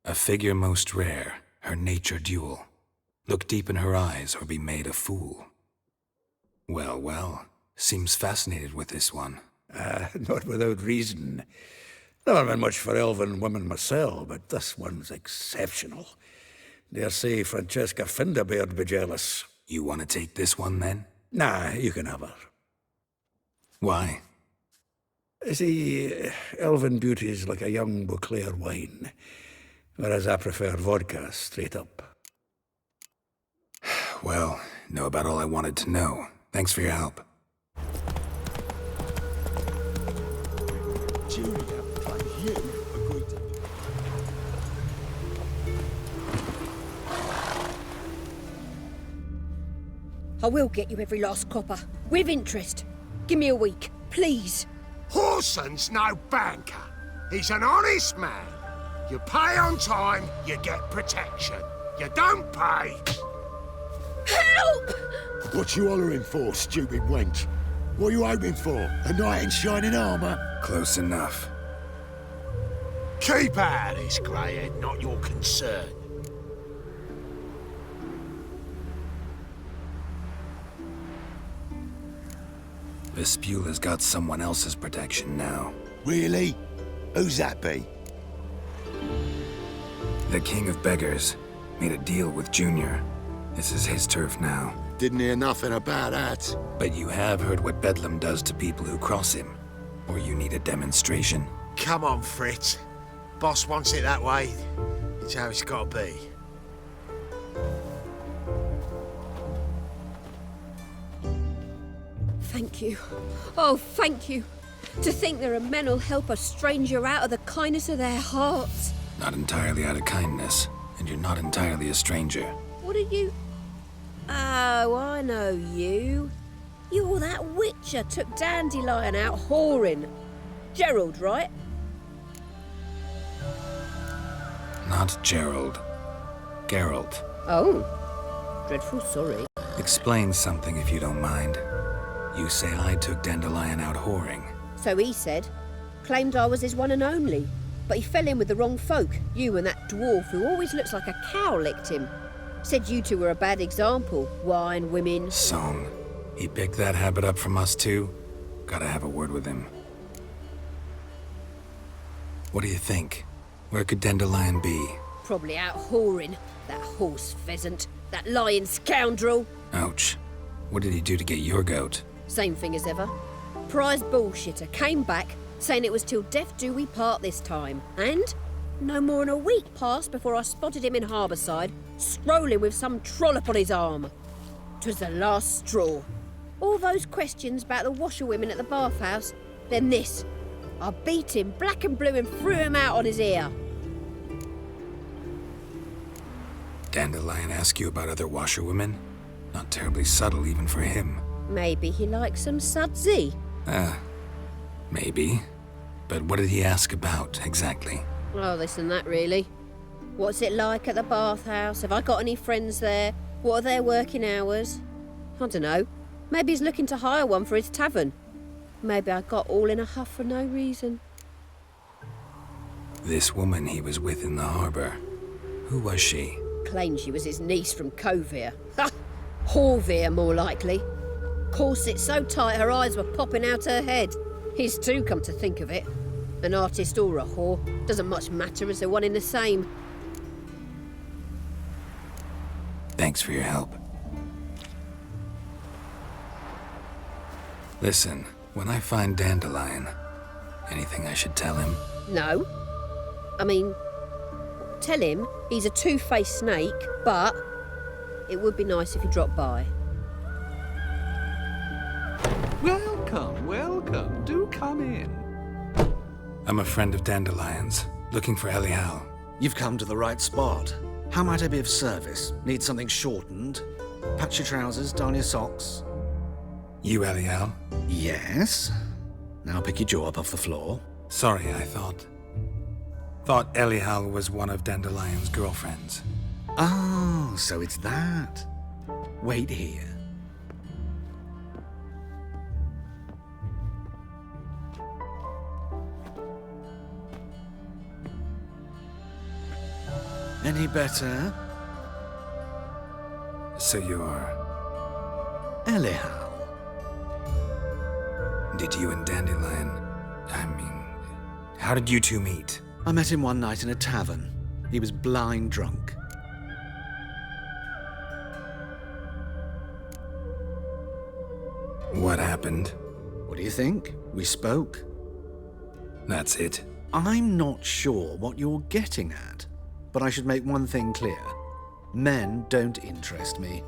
A figure most rare, her nature dual. Look deep in her eyes or be made a fool. Well, well, seems fascinated with this one. Not without reason. Never been much for elven women myself, but this one's exceptional. Dare say Francesca Finderbeard be jealous. You want to take this one, then? Nah, you can have her. Why? See, elven beauty's like a young Beauclair wine, whereas I prefer vodka straight up. Well, know about all I wanted to know. Thanks for your help. I will get you every last copper, with interest. Give me a week, please. Horson's no banker. He's an honest man. You pay on time, you get protection. You don't pay... Help! What you hollering for, stupid wench? What are you hoping for? A knight in shining armour? Close enough. Keep out of this, greyhead, not your concern. Vespula's got someone else's protection now. Really? Who's that be? The King of Beggars made a deal with Junior. This is his turf now. Didn't hear nothing about that. But you have heard what Bedlam does to people who cross him. Or you need a demonstration? Come on, Fritz. Boss wants it that way. It's how it's got to be. Thank you. Oh, thank you. To think there are men who'll help a stranger out of the kindness of their hearts. Not entirely out of kindness, and you're not entirely a stranger. What are you... Oh, I know you. You're that witcher took Dandelion out whoring. Gerald, right? Not Gerald. Geralt. Oh. Dreadful sorry. Explain something if you don't mind. You say I took Dandelion out whoring. So he said. Claimed I was his one and only. But he fell in with the wrong folk. You and that dwarf who always looks like a cow licked him. Said you two were a bad example. Wine, women... Song. He picked that habit up from us too? Gotta have a word with him. What do you think? Where could Dandelion be? Probably out whoring. That horse pheasant. That lying scoundrel. Ouch. What did he do to get your goat? Same thing as ever. Prize bullshitter came back, saying it was till death do we part this time. And no more than a week passed before I spotted him in Harbourside, strolling with some trollop on his arm. 'Twas the last straw. All those questions about the washerwomen at the bathhouse, then this. I beat him black and blue and threw him out on his ear. Dandelion ask you about other washerwomen? Not terribly subtle even for him. Maybe he likes some sudsy. Maybe. But what did he ask about, exactly? Oh, this and that, really. What's it like at the bathhouse? Have I got any friends there? What are their working hours? I don't know. Maybe he's looking to hire one for his tavern. Maybe I got all in a huff for no reason. This woman he was with in the harbour. Who was she? Claimed she was his niece from Kovir. Ha! Horvir, more likely. Corset so tight her eyes were popping out her head. His too, come to think of it. An artist or a whore. Doesn't much matter as they're one in the same. Thanks for your help. Listen, when I find Dandelion, anything I should tell him? No. I mean, tell him he's a two-faced snake, but it would be nice if he dropped by. Welcome, welcome. Do come in. I'm a friend of Dandelion's, looking for Elial. You've come to the right spot. How might I be of service? Need something shortened? Patch your trousers, darn your socks. You Elial? Yes. Now pick your jaw up off the floor. Sorry, I thought Elial was one of Dandelion's girlfriends. Oh, so it's that. Wait here. Any better? So you're... Elial. Did you and Dandelion... how did you two meet? I met him one night in a tavern. He was blind drunk. What happened? What do you think? We spoke. That's it? I'm not sure what you're getting at, but I should make one thing clear. Men don't interest me.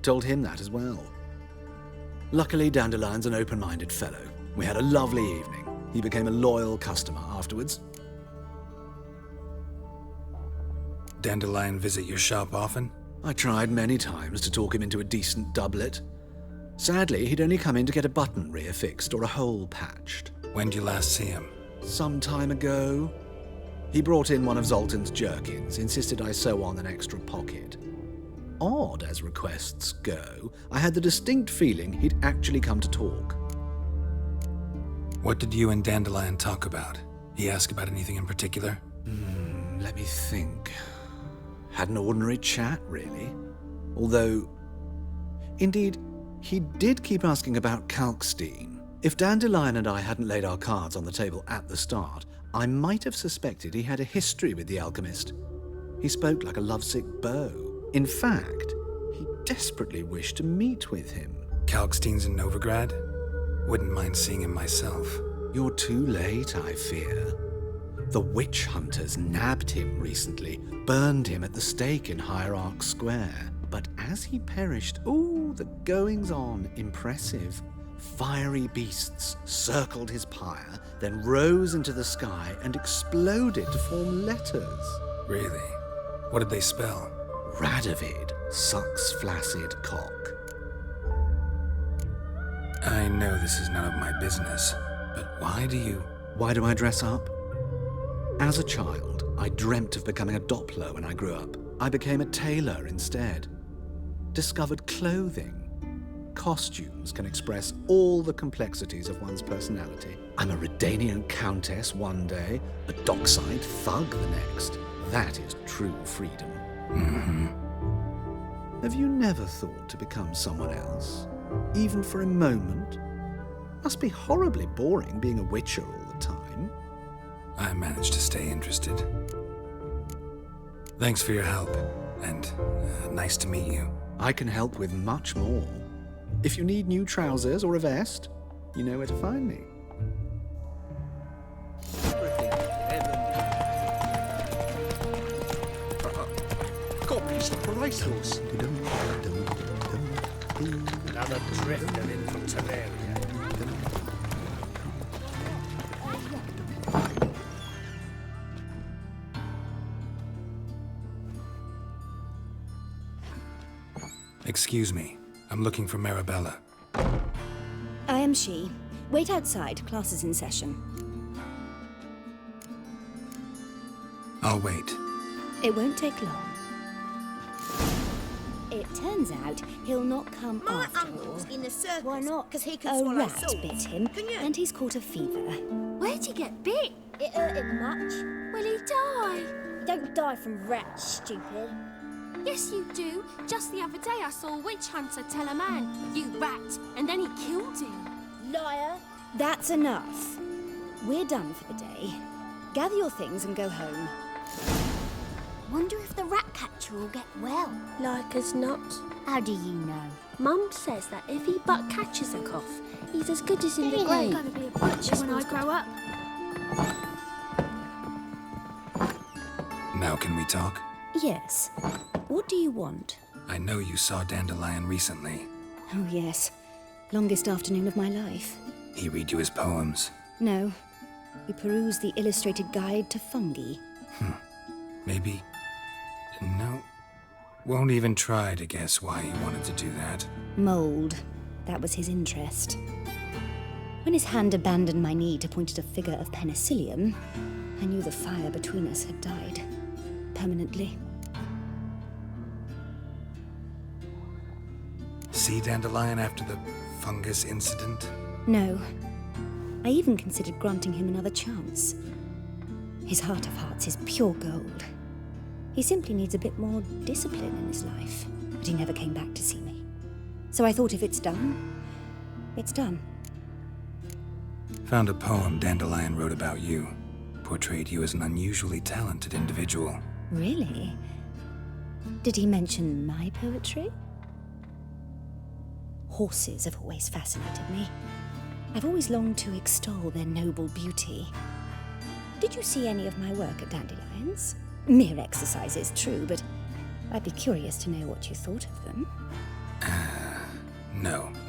Told him that as well. Luckily, Dandelion's an open-minded fellow. We had a lovely evening. He became a loyal customer afterwards. Dandelion visit your shop often? I tried many times to talk him into a decent doublet. Sadly, he'd only come in to get a button reaffixed or a hole patched. When did you last see him? Some time ago. He brought in one of Zoltan's jerkins, insisted I sew on an extra pocket. Odd as requests go, I had the distinct feeling he'd actually come to talk. What did you and Dandelion talk about? He ask about anything in particular? Let me think. Had an ordinary chat, really. Although, indeed, he did keep asking about Kalkstein. If Dandelion and I hadn't laid our cards on the table at the start, I might have suspected he had a history with the alchemist. He spoke like a lovesick beau. In fact, he desperately wished to meet with him. Kalkstein's in Novigrad? Wouldn't mind seeing him myself. You're too late, I fear. The witch hunters nabbed him recently, burned him at the stake in Hierarch Square. But as he perished, the goings-on impressive. Fiery beasts circled his pyre, then rose into the sky and exploded to form letters. Really? What did they spell? Radovid, sucks flaccid cock. I know this is none of my business, but why do you... Why do I dress up? As a child, I dreamt of becoming a Doppler when I grew up. I became a tailor instead. Discovered clothing. Costumes can express all the complexities of one's personality. I'm a Redanian countess one day, a dockside thug the next. That is true freedom. Have you never thought to become someone else? Even for a moment? Must be horribly boring being a witcher all the time. I managed to stay interested. Thanks for your help, and nice to meet you. I can help with much more. If you need new trousers or a vest, you know where to find me. God, piece of priceless. Another drifter in from Terraria. Excuse me. I'm looking for Marabella. I am she. Wait outside. Class is in session. I'll wait. It won't take long. It turns out he'll not come My after uncle's all. in the circus. Why not? Because he can A swallow rat salt. bit him, Can you? and he's caught a fever. Where'd he get bit? It hurt him much. Will he die? Don't die from rats, stupid. Yes, you do. Just the other day I saw a witch hunter tell a man, "You rat," and then he killed him. Liar. That's enough. We're done for the day. Gather your things and go home. Wonder if the rat catcher will get well. Like as not. How do you know? Mum says that if he but catches a cough, he's as good as in the Really? grave. I'm gonna be a butcher when I grow up. Now can we talk? Yes. What do you want? I know you saw Dandelion recently. Oh, yes. Longest afternoon of my life. He read you his poems. No. We perused the illustrated guide to fungi. Maybe... No. Won't even try to guess why he wanted to do that. Mold. That was his interest. When his hand abandoned my knee to point at a figure of penicillium, I knew the fire between us had died. Permanently. See Dandelion after the fungus incident? No. I even considered granting him another chance. His heart of hearts is pure gold. He simply needs a bit more discipline in his life. But he never came back to see me. So I thought if it's done, it's done. Found a poem Dandelion wrote about you. Portrayed you as an unusually talented individual. Really? Did he mention my poetry? Horses have always fascinated me. I've always longed to extol their noble beauty. Did you see any of my work at Dandelion's? Mere exercises, true, but I'd be curious to know what you thought of them.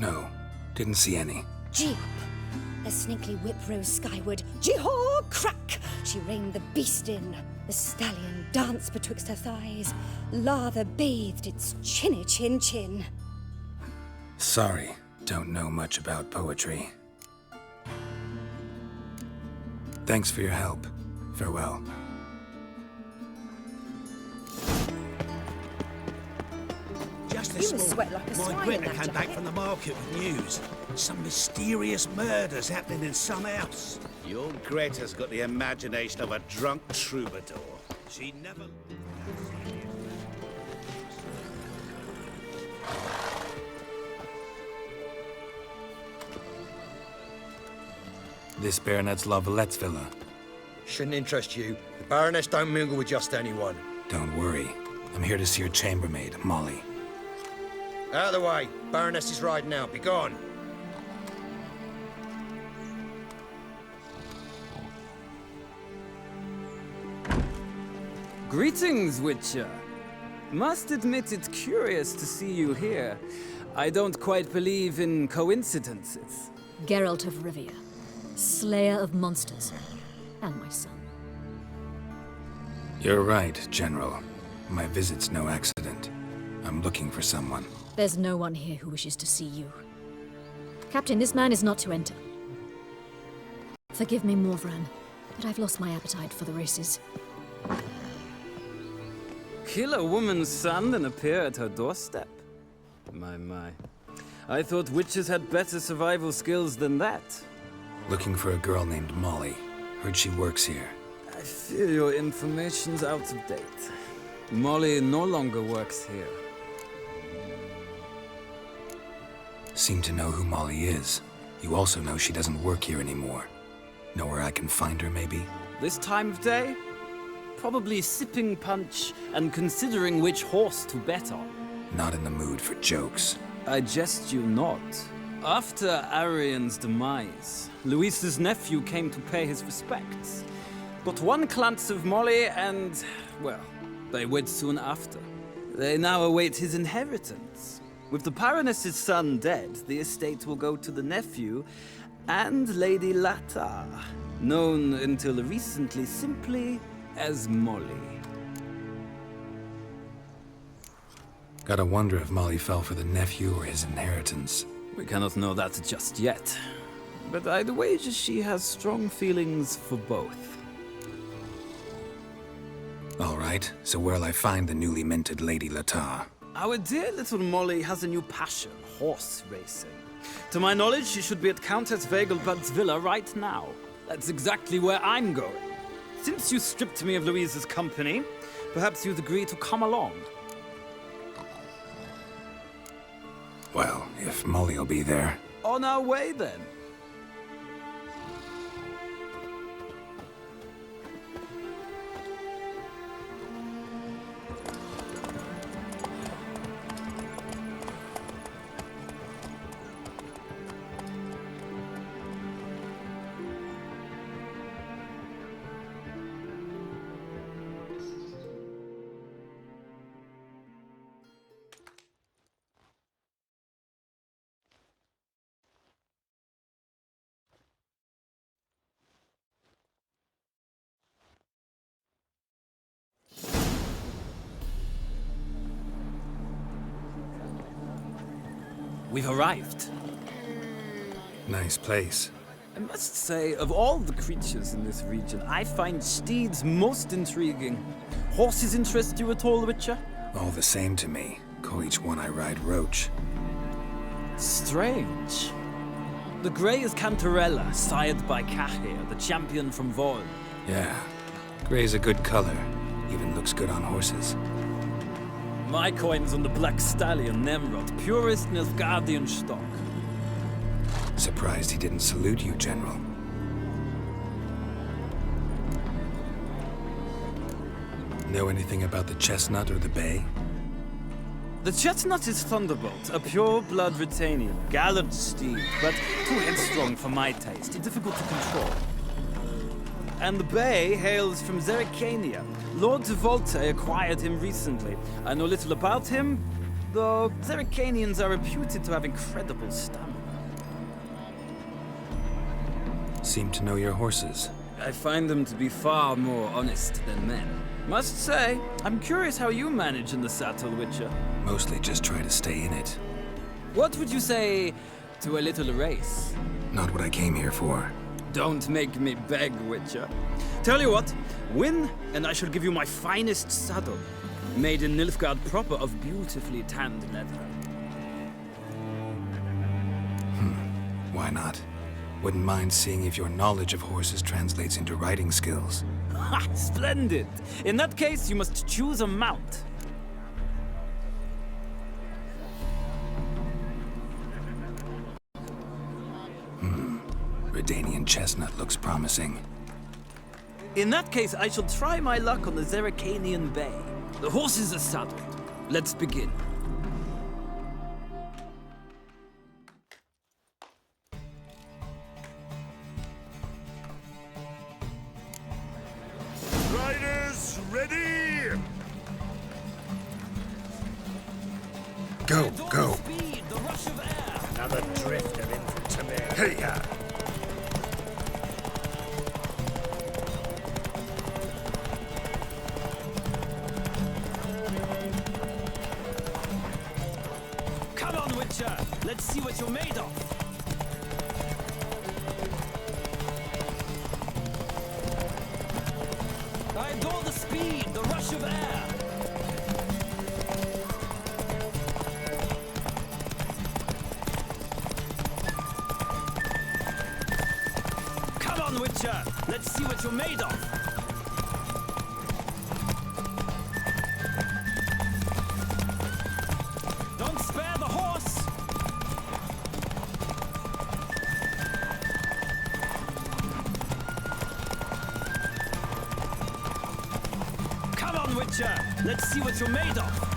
No. Didn't see any. Gee up! A snaky whip rose skyward. Jee-haw! Crack! She reined the beast in. The stallion danced betwixt her thighs. Lather bathed its chinny chin. Sorry, don't know much about poetry. Thanks for your help. Farewell. Just this You must morning, sweat like a my swine Greta in that came back jacket. from the market with news. Some mysterious murders happening in some house. Your Greta's got the imagination of a drunk troubadour. She never... This Baronet's Lavalettes villa. Shouldn't interest you. The Baroness don't mingle with just anyone. Don't worry. I'm here to see your chambermaid, Molly. Out of the way. Baroness is riding out. Be gone. Greetings, Witcher. Must admit it's curious to see you here. I don't quite believe in coincidences. Geralt of Rivia, slayer of monsters, and my son. You're right, General. My visit's no accident. I'm looking for someone. There's no one here who wishes to see you. Captain, this man is not to enter. Forgive me, Morvran, but I've lost my appetite for the races. Kill a woman's son and appear at her doorstep? My. I thought witches had better survival skills than that. Looking for a girl named Molly. Heard she works here. I fear your information's out of date. Molly no longer works here. Seem to know who Molly is. You also know she doesn't work here anymore. Know where I can find her, maybe? This time of day? Probably sipping punch and considering which horse to bet on. Not in the mood for jokes. I jest you not. After Arian's demise, Luis's nephew came to pay his respects. Got one glance of Molly and, well, they wed soon after. They now await his inheritance. With the Baroness's son dead, the estate will go to the nephew and Lady Lata, known until recently simply as Molly. Gotta wonder if Molly fell for the nephew or his inheritance. We cannot know that just yet, but I'd wager she has strong feelings for both. All right, so where'll I find the newly minted Lady Lata? Our dear little Molly has a new passion, horse racing. To my knowledge, she should be at Countess Vegelbud's villa right now. That's exactly where I'm going. Since you stripped me of Louise's company, perhaps you'd agree to come along. Well, if Molly'll be there. On our way, then. We've arrived. Nice place. I must say, of all the creatures in this region, I find steeds most intriguing. Horses interest you at all, Witcher? All the same to me. Call each one I ride Roach. Strange. The grey is Cantarella, sired by Cahir, the champion from Vorn. Yeah. Gray's a good color. Even looks good on horses. My coin's on the Black Stallion, Nemrod, purest Nilfgaardian stock. Surprised he didn't salute you, General. Know anything about the Chestnut or the Bay? The Chestnut is Thunderbolt, a pure-blood Britannian, gallant steed, but too headstrong for my taste, difficult to control. And the Bay hails from Zerrikania. Lord de Volte acquired him recently. I know little about him, though Zerrikanians are reputed to have incredible stamina. Seem to know your horses. I find them to be far more honest than men. Must say, I'm curious how you manage in the saddle, Witcher. Mostly just try to stay in it. What would you say to a little race? Not what I came here for. Don't make me beg, Witcher. Tell you what, win, and I shall give you my finest saddle. Made in Nilfgaard proper of beautifully tanned leather. Why not? Wouldn't mind seeing if your knowledge of horses translates into riding skills. Ha! Splendid! In that case, you must choose a mount. Redanian Chestnut looks promising. In that case, I shall try my luck on the Zerrikanian Bay. The horses are saddled. Let's begin. Riders, ready! Go, go. Another drift of infantry. Hey-ya! Come on, Witcher! Let's see what you're made of! rush of air. Come on, Witcher. Let's see what you're made of. Don't spare the horse. Come on, Witcher. Let's see what you're made of.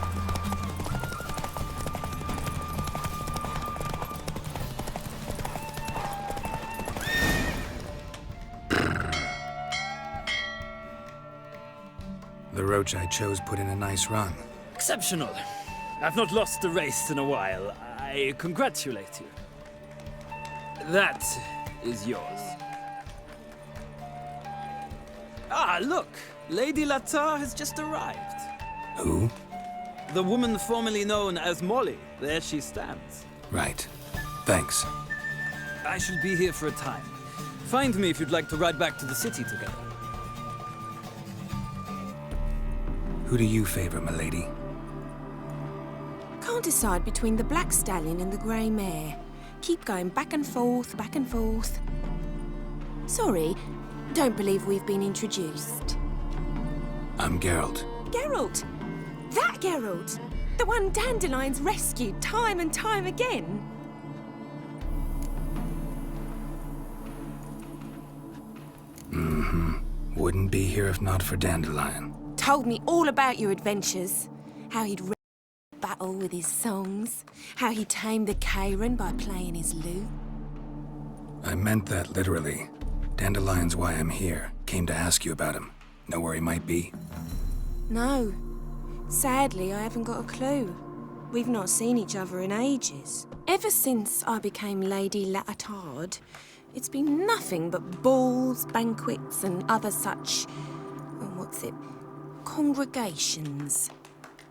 The roach I chose put in a nice run. Exceptional. I've not lost a race in a while. I congratulate you. That is yours. Ah, look! Lady Latar has just arrived. Who? The woman formerly known as Molly. There she stands. Right. Thanks. I shall be here for a time. Find me if you'd like to ride back to the city together. Who do you favor, milady? Can't decide between the black stallion and the grey mare. Keep going back and forth, back and forth. Sorry, don't believe we've been introduced. I'm Geralt. Geralt! That Geralt! The one Dandelion's rescued time and time again. Mm-hmm. Wouldn't be here if not for Dandelion. Told me all about your adventures. How he'd battle with his songs. How he tamed the Karen by playing his lute. I meant that literally. Dandelion's why I'm here. Came to ask you about him. Know where he might be? No. Sadly, I haven't got a clue. We've not seen each other in ages. Ever since I became Lady Latard, it's been nothing but balls, banquets, and other such... congregations.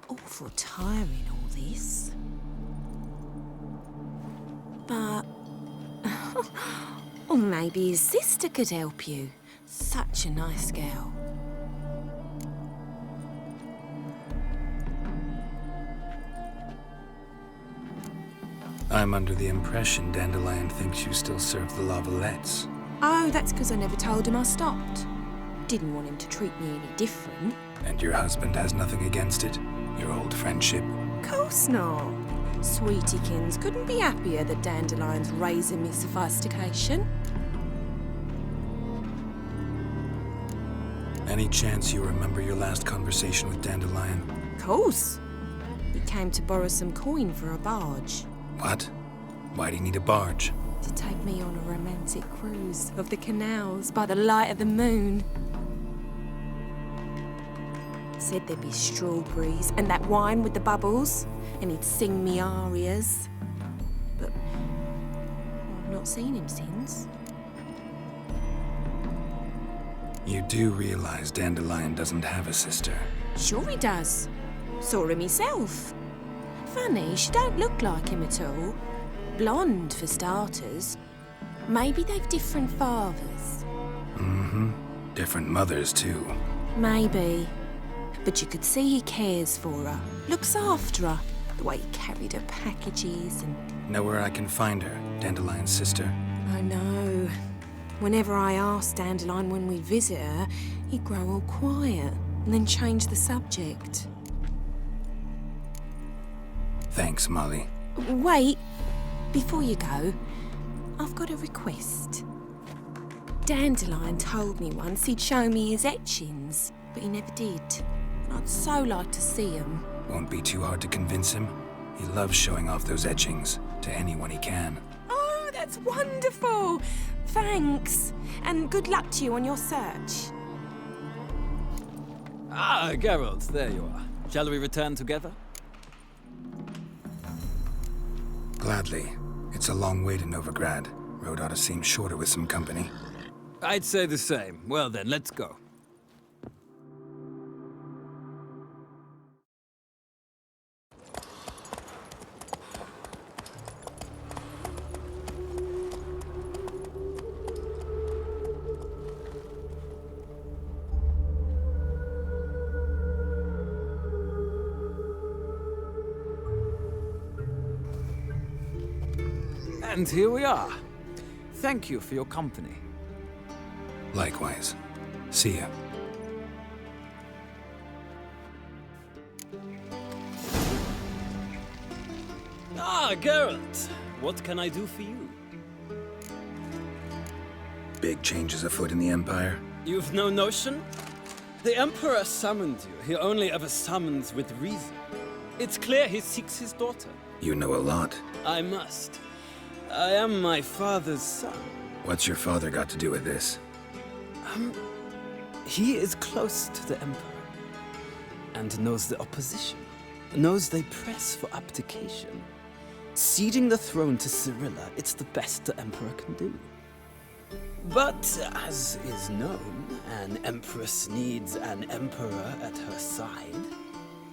Awful tiring, all this. But... or maybe his sister could help you. Such a nice girl. I'm under the impression Dandelion thinks you still serve the Lavalettes. Oh, that's because I never told him I stopped. Didn't want him to treat me any different. And your husband has nothing against it? Your old friendship? Course not. Sweetiekins couldn't be happier that Dandelion's raising me sophistication. Any chance you remember your last conversation with Dandelion? Course. He came to borrow some coin for a barge. What? Why do you need a barge? To take me on a romantic cruise of the canals by the light of the moon. Said there'd be strawberries and that wine with the bubbles, and he'd sing me arias. But I've not seen him since. You do realize Dandelion doesn't have a sister? Sure he does. Saw him himself. Funny, she don't look like him at all. Blonde, for starters. Maybe they've different fathers. Mm-hmm. Different mothers, too. Maybe. But you could see he cares for her. Looks after her. The way he carried her packages and... Know where I can find her, Dandelion's sister? I know. Whenever I asked Dandelion when we'd visit her, he'd grow all quiet and then change the subject. Thanks, Molly. Wait. Before you go, I've got a request. Dandelion told me once he'd show me his etchings, but he never did. I'd so like to see them. Won't be too hard to convince him. He loves showing off those etchings to anyone he can. Oh, that's wonderful! Thanks, and good luck to you on your search. Ah, Geralt, there you are. Shall we return together? Gladly. It's a long way to Novigrad. Road ought to seem shorter with some company. I'd say the same. Well then, let's go. And here we are. Thank you for your company. Likewise. See ya. Ah, Geralt. What can I do for you? Big changes afoot in the Empire. You've no notion? The Emperor summoned you. He only ever summons with reason. It's clear he seeks his daughter. You know a lot. I must. I am my father's son. What's your father got to do with this? He is close to the Emperor. And knows the opposition. Knows they press for abdication. Ceding the throne to Cyrilla, it's the best the Emperor can do. But, as is known, an Empress needs an Emperor at her side.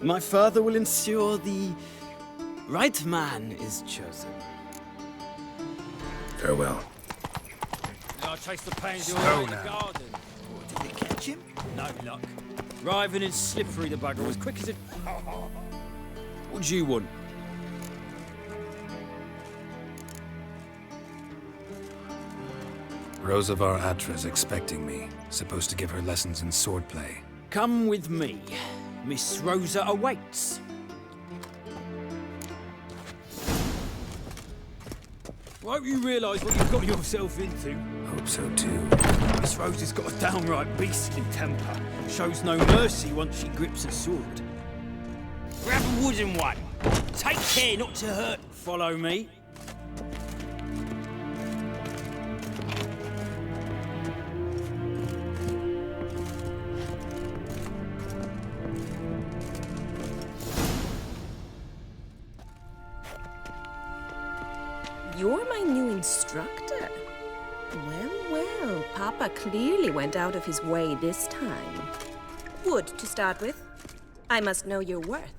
My father will ensure the right man is chosen. Farewell. I'll chase the pains Slow in the now. garden. Did they catch him? No luck. Driving and slippery the bugger, as quick as it... What do you want? Rosavar Atra's expecting me. Supposed to give her lessons in swordplay. Come with me. Miss Rosa awaits. I hope you realise what you've got yourself into. Hope so too. Miss Rosa's got a downright beastly temper. Shows no mercy once she grips a sword. Grab a wooden one. Take care not to hurt. Follow me. You're my new instructor. Well, Papa clearly went out of his way this time. Wood, to start with. I must know your worth.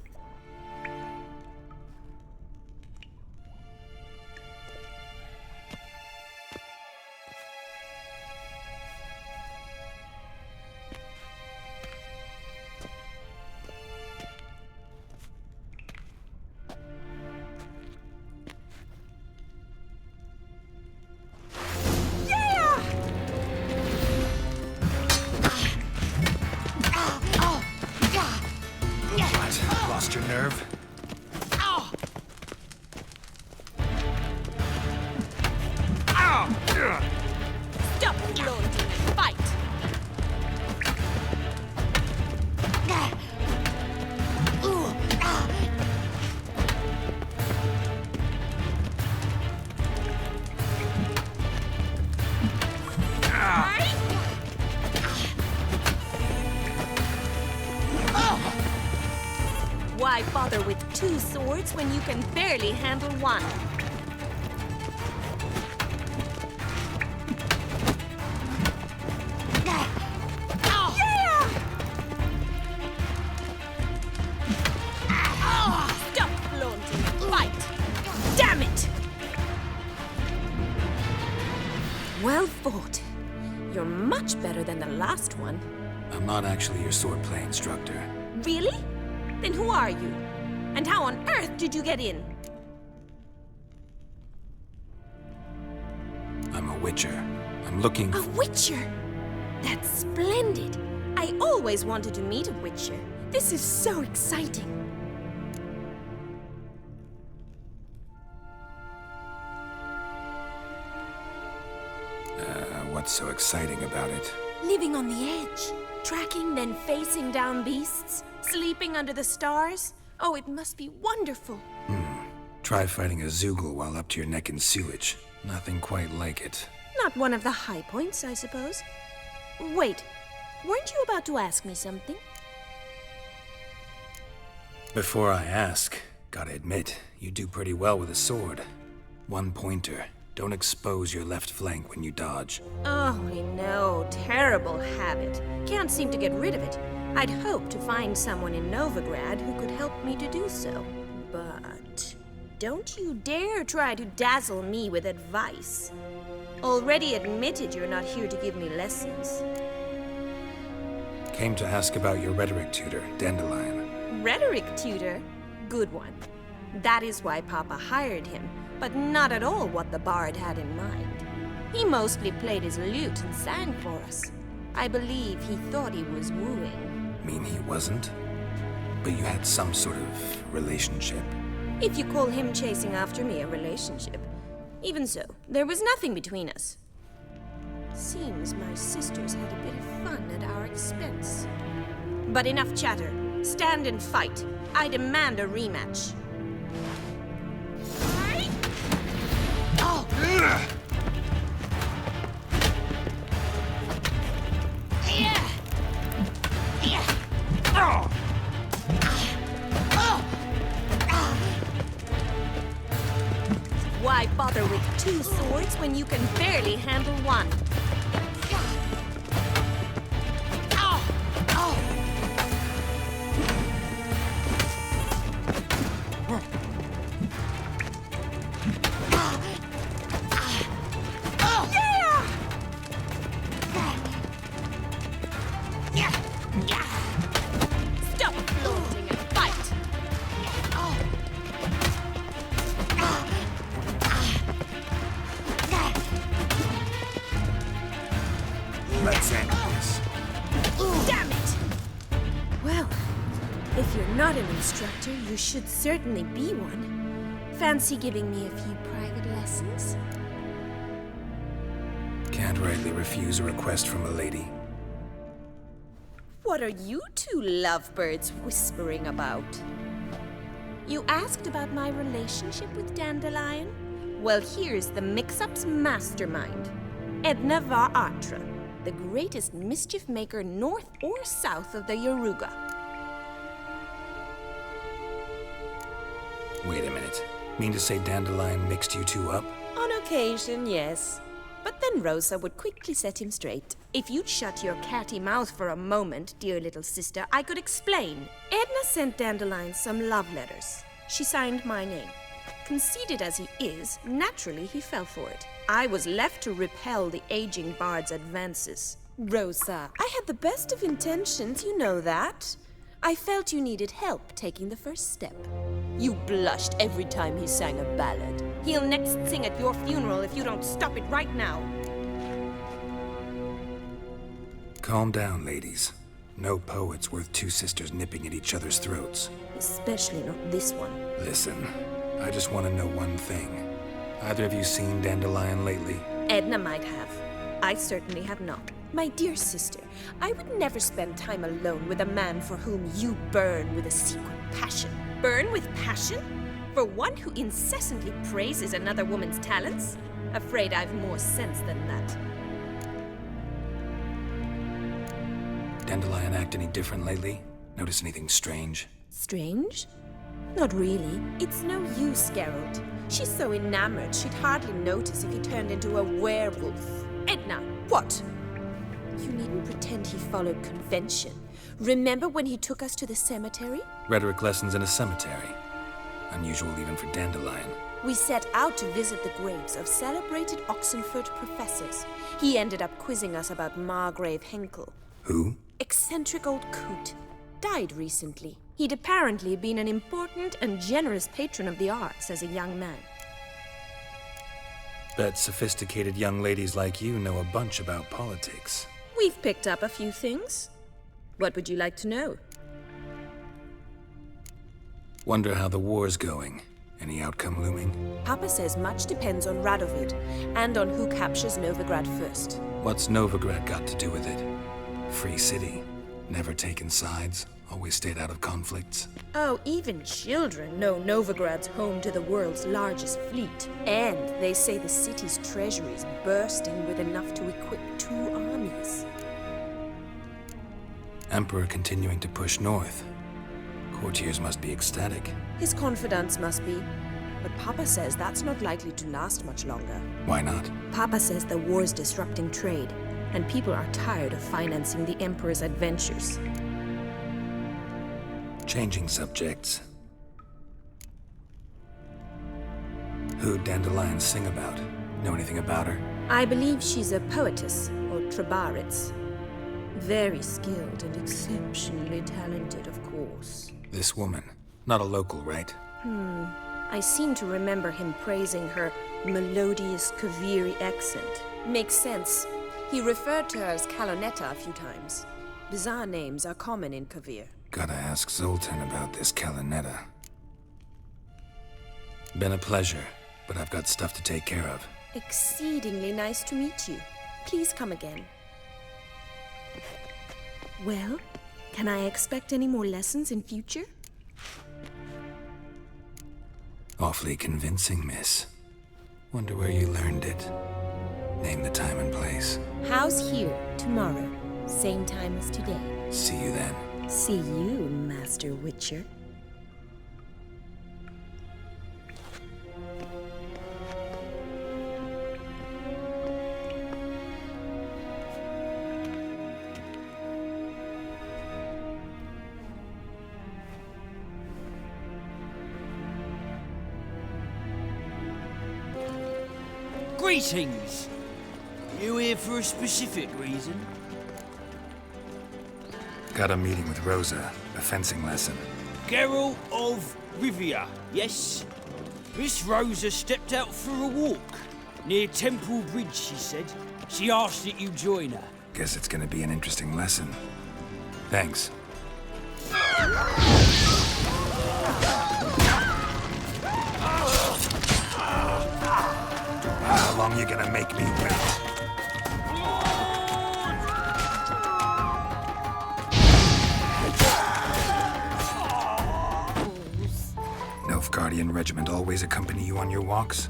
What? Lost your nerve? Stop, Lord. Fight! Why bother with two swords when you can barely handle one? Stop flaunting. Fight! Damn it! Well fought. You're much better than the last one. I'm not actually your swordplay instructor. Really? Then who are you? And how on earth did you get in? I'm a witcher. I'm looking A witcher? That's splendid. I always wanted to meet a witcher. This is so exciting. What's so exciting about it? Living on the edge. Tracking, then facing down beasts. Sleeping under the stars. Oh, it must be wonderful. Try fighting a Zoogle while up to your neck in sewage. Nothing quite like it. Not one of the high points, I suppose. Wait, weren't you about to ask me something? Before I ask, gotta admit, you do pretty well with a sword. One pointer. Don't expose your left flank when you dodge. Oh, I know. Terrible habit. Can't seem to get rid of it. I'd hoped to find someone in Novigrad who could help me to do so. But don't you dare try to dazzle me with advice. Already admitted you're not here to give me lessons. Came to ask about your rhetoric tutor, Dandelion. Rhetoric tutor? Good one. That is why Papa hired him, but not at all what the bard had in mind. He mostly played his lute and sang for us. I believe he thought he was wooing. Mean he wasn't? But you had some sort of relationship. If you call him chasing after me a relationship. Even so, there was nothing between us. Seems my sisters had a bit of fun at our expense. But enough chatter. Stand and fight. I demand a rematch. Oh! Why bother with two swords when you can barely handle one? Stop flaunting and fight! Let's end this. Damn it! Well, if you're not an instructor, you should certainly be one. Fancy giving me a few private lessons? Can't rightly refuse a request from a lady. What are you two lovebirds whispering about? You asked about my relationship with Dandelion? Well, here's the mix-up's mastermind. Edna var Atra, the greatest mischief maker north or south of the Yaruga. Wait a minute. Mean to say Dandelion mixed you two up? On occasion, yes. But then Rosa would quickly set him straight. If you'd shut your catty mouth for a moment, dear little sister, I could explain. Edna sent Dandelion some love letters. She signed my name. Conceited as he is, naturally he fell for it. I was left to repel the aging bard's advances. Rosa, I had the best of intentions, you know that. I felt you needed help taking the first step. You blushed every time he sang a ballad. He'll next sing at your funeral if you don't stop it right now. Calm down, ladies. No poet's worth two sisters nipping at each other's throats. Especially not this one. Listen, I just want to know one thing. Either of you seen Dandelion lately? Edna might have. I certainly have not. My dear sister, I would never spend time alone with a man for whom you burn with a secret passion. Burn with passion? For one who incessantly praises another woman's talents? Afraid I've more sense than that. Dandelion act any different lately? Notice anything strange? Strange? Not really. It's no use, Geralt. She's so enamored she'd hardly notice if he turned into a werewolf. Edna, what? You needn't pretend he followed convention. Remember when he took us to the cemetery? Rhetoric lessons in a cemetery. Unusual even for Dandelion. We set out to visit the graves of celebrated Oxenford professors. He ended up quizzing us about Margrave Henkel. Who? Eccentric old coot. Died recently. He'd apparently been an important and generous patron of the arts as a young man. Bet sophisticated young ladies like you know a bunch about politics. We've picked up a few things. What would you like to know? Wonder how the war's going. Any outcome looming? Papa says much depends on Radovid, and on who captures Novigrad first. What's Novigrad got to do with it? Free city. Never taken sides. Always stayed out of conflicts. Oh, even children know Novigrad's home to the world's largest fleet. And they say the city's treasury is bursting with enough to equip 2 armies. Emperor continuing to push north. Courtiers must be ecstatic. His confidants must be. But Papa says that's not likely to last much longer. Why not? Papa says the war's disrupting trade, and people are tired of financing the Emperor's adventures. Changing subjects. Who'd Dandelion sing about? Know anything about her? I believe she's a poetess, or Trebaritz. Very skilled and exceptionally talented, of course. This woman. Not a local, right? I seem to remember him praising her melodious Kaviri accent. Makes sense. He referred to her as Kalonetta a few times. Bizarre names are common in Kavir. Gotta ask Zoltan about this Kalonetta. Been a pleasure, but I've got stuff to take care of. Exceedingly nice to meet you. Please come again. Well, can I expect any more lessons in future? Awfully convincing, miss. Wonder where you learned it. Name the time and place. House here, tomorrow. Same time as today. See you then. See you, Master Witcher. Greetings! You here for a specific reason? Got a meeting with Rosa, a fencing lesson. Geralt of Rivia, yes? Miss Rosa stepped out for a walk. Near Temple Bridge, she said. She asked that you join her. Guess it's gonna be an interesting lesson. Thanks. How long you gonna make me wait? Nilfgaardian regiment always accompany you on your walks?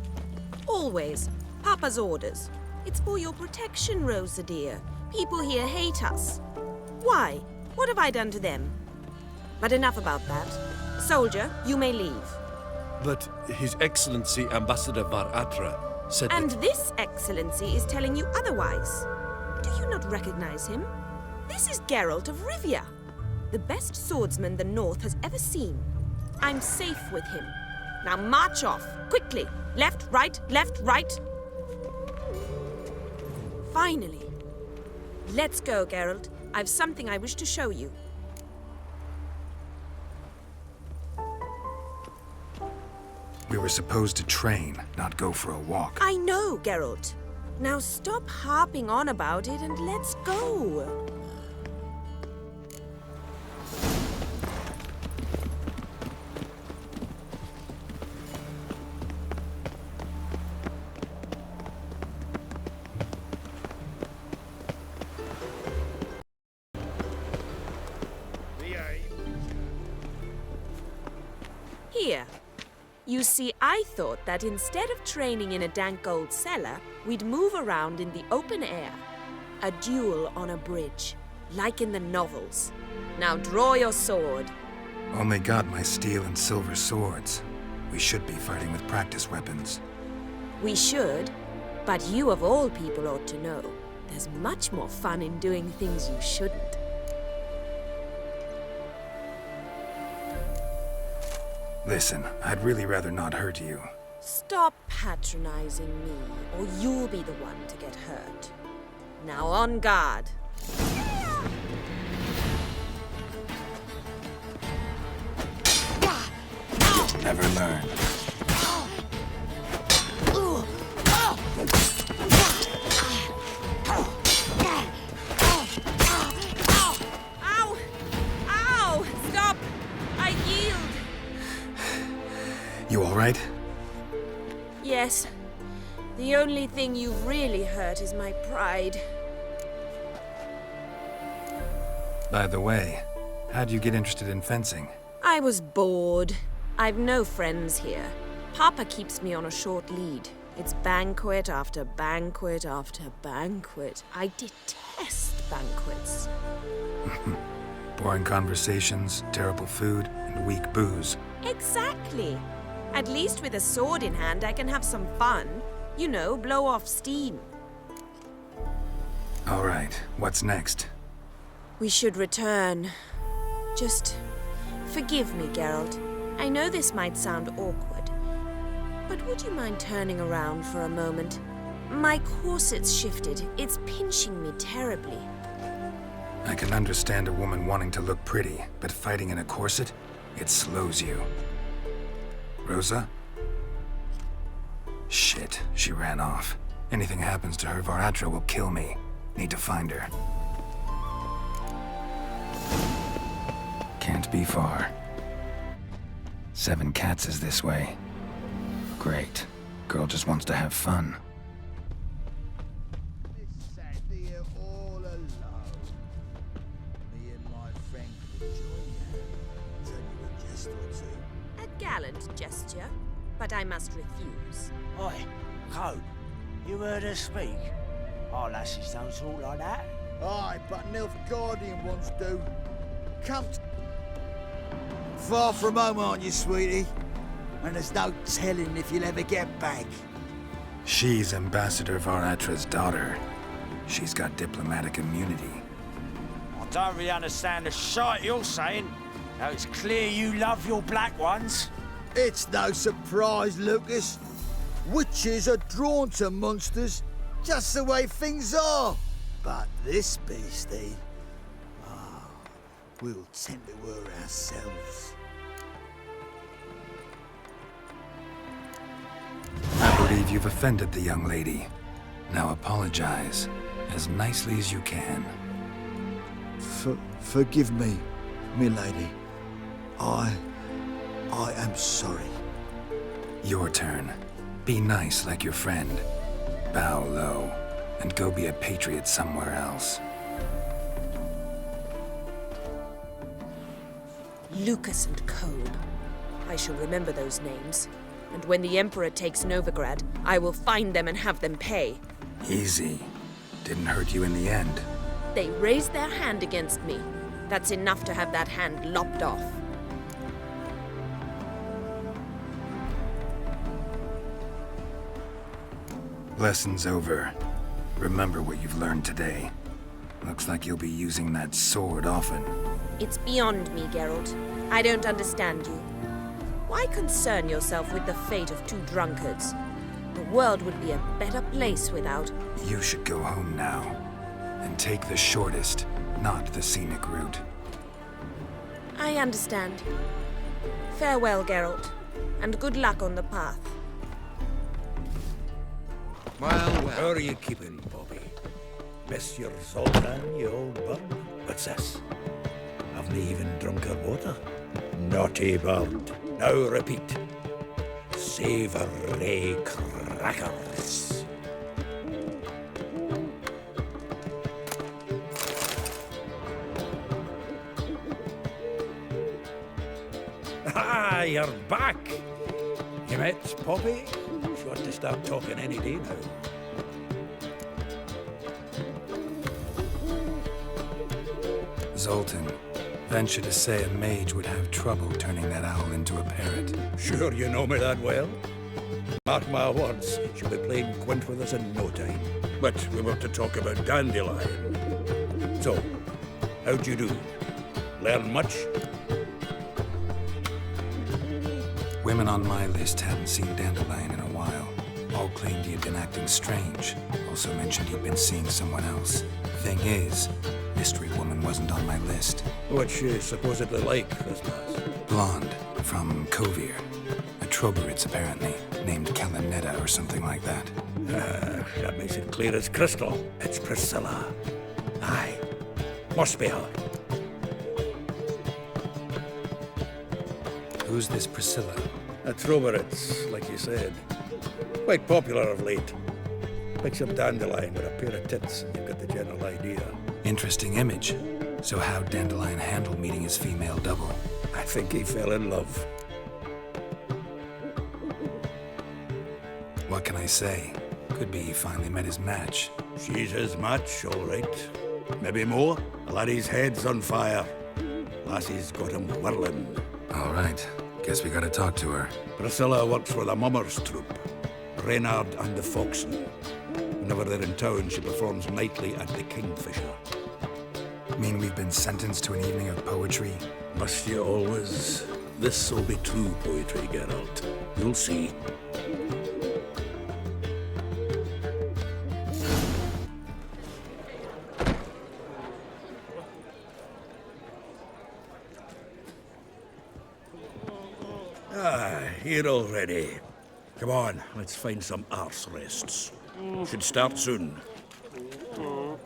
Always. Papa's orders. It's for your protection, Rosa dear. People here hate us. Why? What have I done to them? But enough about that. Soldier, you may leave. But His Excellency Ambassador Var Atra said And that... this excellency is telling you otherwise. Do you not recognize him? This is Geralt of Rivia, the best swordsman the North has ever seen. I'm safe with him. Now march off, quickly. Left, right, left, right. Finally. Let's go, Geralt. I've something I wish to show you. We were supposed to train, not go for a walk. I know, Geralt. Now stop harping on about it and let's go. Here. You see, I thought that instead of training in a dank old cellar, we'd move around in the open air. A duel on a bridge, like in the novels. Now draw your sword. Only got my steel and silver swords. We should be fighting with practice weapons. We should, but you of all people ought to know. There's much more fun in doing things you shouldn't. Listen, I'd really rather not hurt you. Stop patronizing me, or you'll be the one to get hurt. Now on guard. Never learn. Ow! Ow! Stop! I yield! You all right? Yes. The only thing you've really hurt is my pride. By the way, how'd you get interested in fencing? I was bored. I've no friends here. Papa keeps me on a short lead. It's banquet after banquet after banquet. I detest banquets. Boring conversations, terrible food, and weak booze. Exactly. At least with a sword in hand, I can have some fun. You know, blow off steam. All right, what's next? We should return. Just forgive me, Geralt. I know this might sound awkward, but would you mind turning around for a moment? My corset's shifted. It's pinching me terribly. I can understand a woman wanting to look pretty, but fighting in a corset, it slows you. Rosa, Shit, she ran off. Anything happens to her, Varatra will kill me. Need to find her. Can't be far. 7 Cats is this way. Great. Girl just wants to have fun. A gallant gesture, but I must refuse. Oi, Cope, you heard her speak? Our lassies don't talk like that. Aye, but an elf guardian once do. Come Far from home, aren't you, sweetie? And there's no telling if you'll ever get back. She's Ambassador Varatra's daughter. She's got diplomatic immunity. I don't really understand the shite you're saying. Now it's clear you love your black ones. It's no surprise, Lucas. Witches are drawn to monsters, just the way things are. But this beastie, we'll tend to her ourselves. I believe you've offended the young lady. Now apologize, as nicely as you can. Forgive me, milady. I am sorry. Your turn. Be nice like your friend. Bow low, and go be a patriot somewhere else. Lucas and Kolb. I shall remember those names. And when the Emperor takes Novigrad, I will find them and have them pay. Easy. Didn't hurt you in the end. They raised their hand against me. That's enough to have that hand lopped off. Lesson's over. Remember what you've learned today. Looks like you'll be using that sword often. It's beyond me, Geralt. I don't understand you. Why concern yourself with the fate of 2 drunkards? The world would be a better place without... You should go home now. And take the shortest, not the scenic route. I understand. Farewell, Geralt. And good luck on the path. Well. How are you keeping, Bobby? Miss your Zoltan, you old bug? What's this? Haven't even drunk her water? Naughty bird. Now repeat. Savoury crackers. Ah, you're back. You met Poppy? She ought to start talking any day now. Zoltan, venture to say a mage would have trouble turning that owl into a parrot. Sure you know me that well? Mark my words, she'll be playing quint with us in no time. But we were to talk about Dandelion. So, how'd you do? Learn much? Women on my list hadn't seen Dandelion in a while. All claimed he had been acting strange. Also mentioned he'd been seeing someone else. Thing is, Mystery Woman wasn't on my list. What's she supposedly like, this lass? Blonde, from Kovir. A Troberitz, apparently, named Kalanetta or something like that. That makes it clear as crystal. It's Priscilla. Aye, must be her. Who's this Priscilla? A Troberitz, like you said. Quite popular of late. Picture Dandelion with a pair of tits, and you've got the general idea. Interesting image. So how'd Dandelion handle meeting his female double? I think he fell in love. What can I say? Could be he finally met his match. She's his match, all right. Maybe more. The laddie's head's on fire. Lassie's got him whirling. All right. Guess we gotta talk to her. Priscilla works for the Mummers troupe. Reynard and the Foxen. Whenever they're in town, she performs nightly at the Kingfisher. Mean we've been sentenced to an evening of poetry? Must you always? This'll be true poetry, Geralt. You'll see. Ah, here already. Come on, let's find some arse rests. Should start soon. Will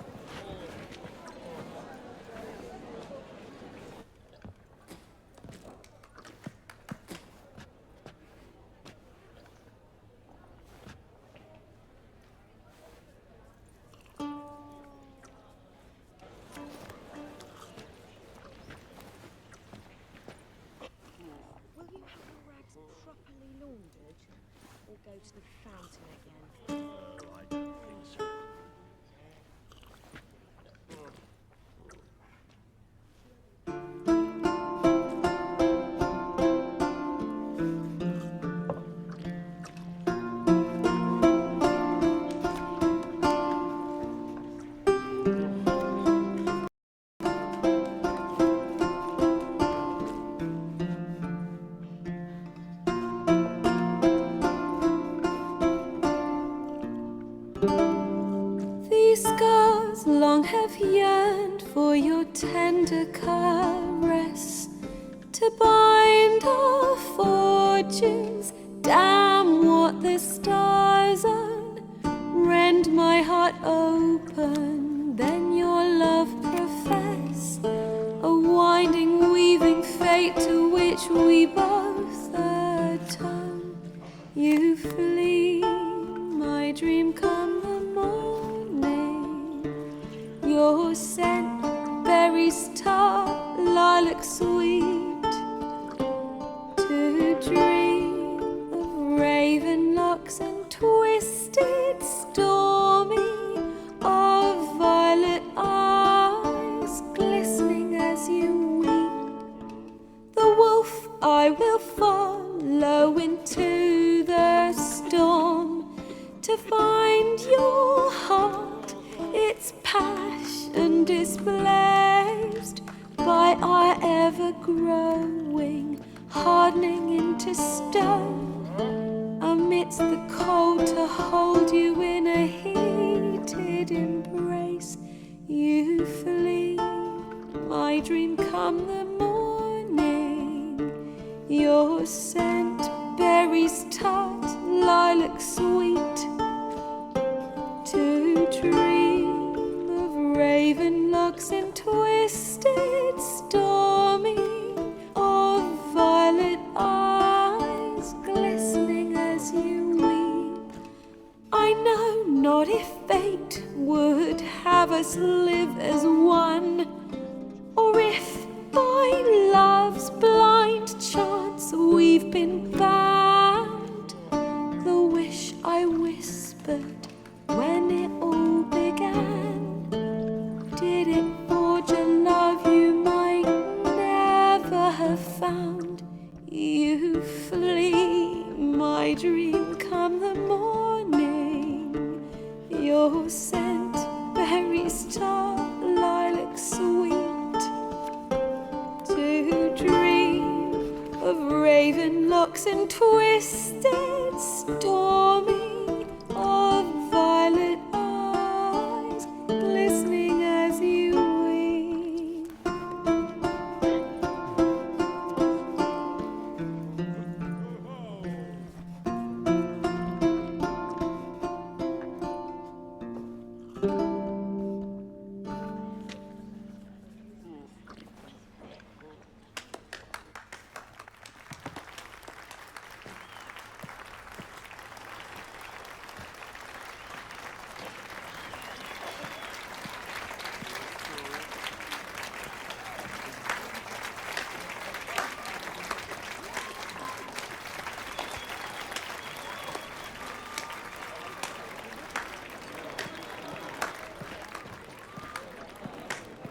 you have your rags properly laundered, or go to the fountain again? I don't think so. These scars long have yearned for your tender caress, to bind our fortunes. Damn what the stars own. Rend my heart open, then your love profess, a winding, weaving fate to which we both atone. You flee, my dream come the morning. Your scent, berries tart, lilac sweet. To dream of raven locks and twisted, stormy, of violet eyes glistening as you weep. The wolf I will follow into the storm, to find your heart, its passion displaced by our ever-growing, hardening into stone, amidst the cold to hold you in a heated embrace. You flee, my dream come the morning, your scent, berries tart, lilac sweet. To dream of raven locks and twisted, stormy, of violet eyes glistening as you weep. I know not if fate would have us live as one, or if by love's blind chance we've been bound. The wish I whispered when it all began, did it forge a love you might never have found? You flee, my dream come the morning, your scent, berries tart, lilac sweet. To dream of raven locks and twisted, stormy, of violet eyes glistening as you weep.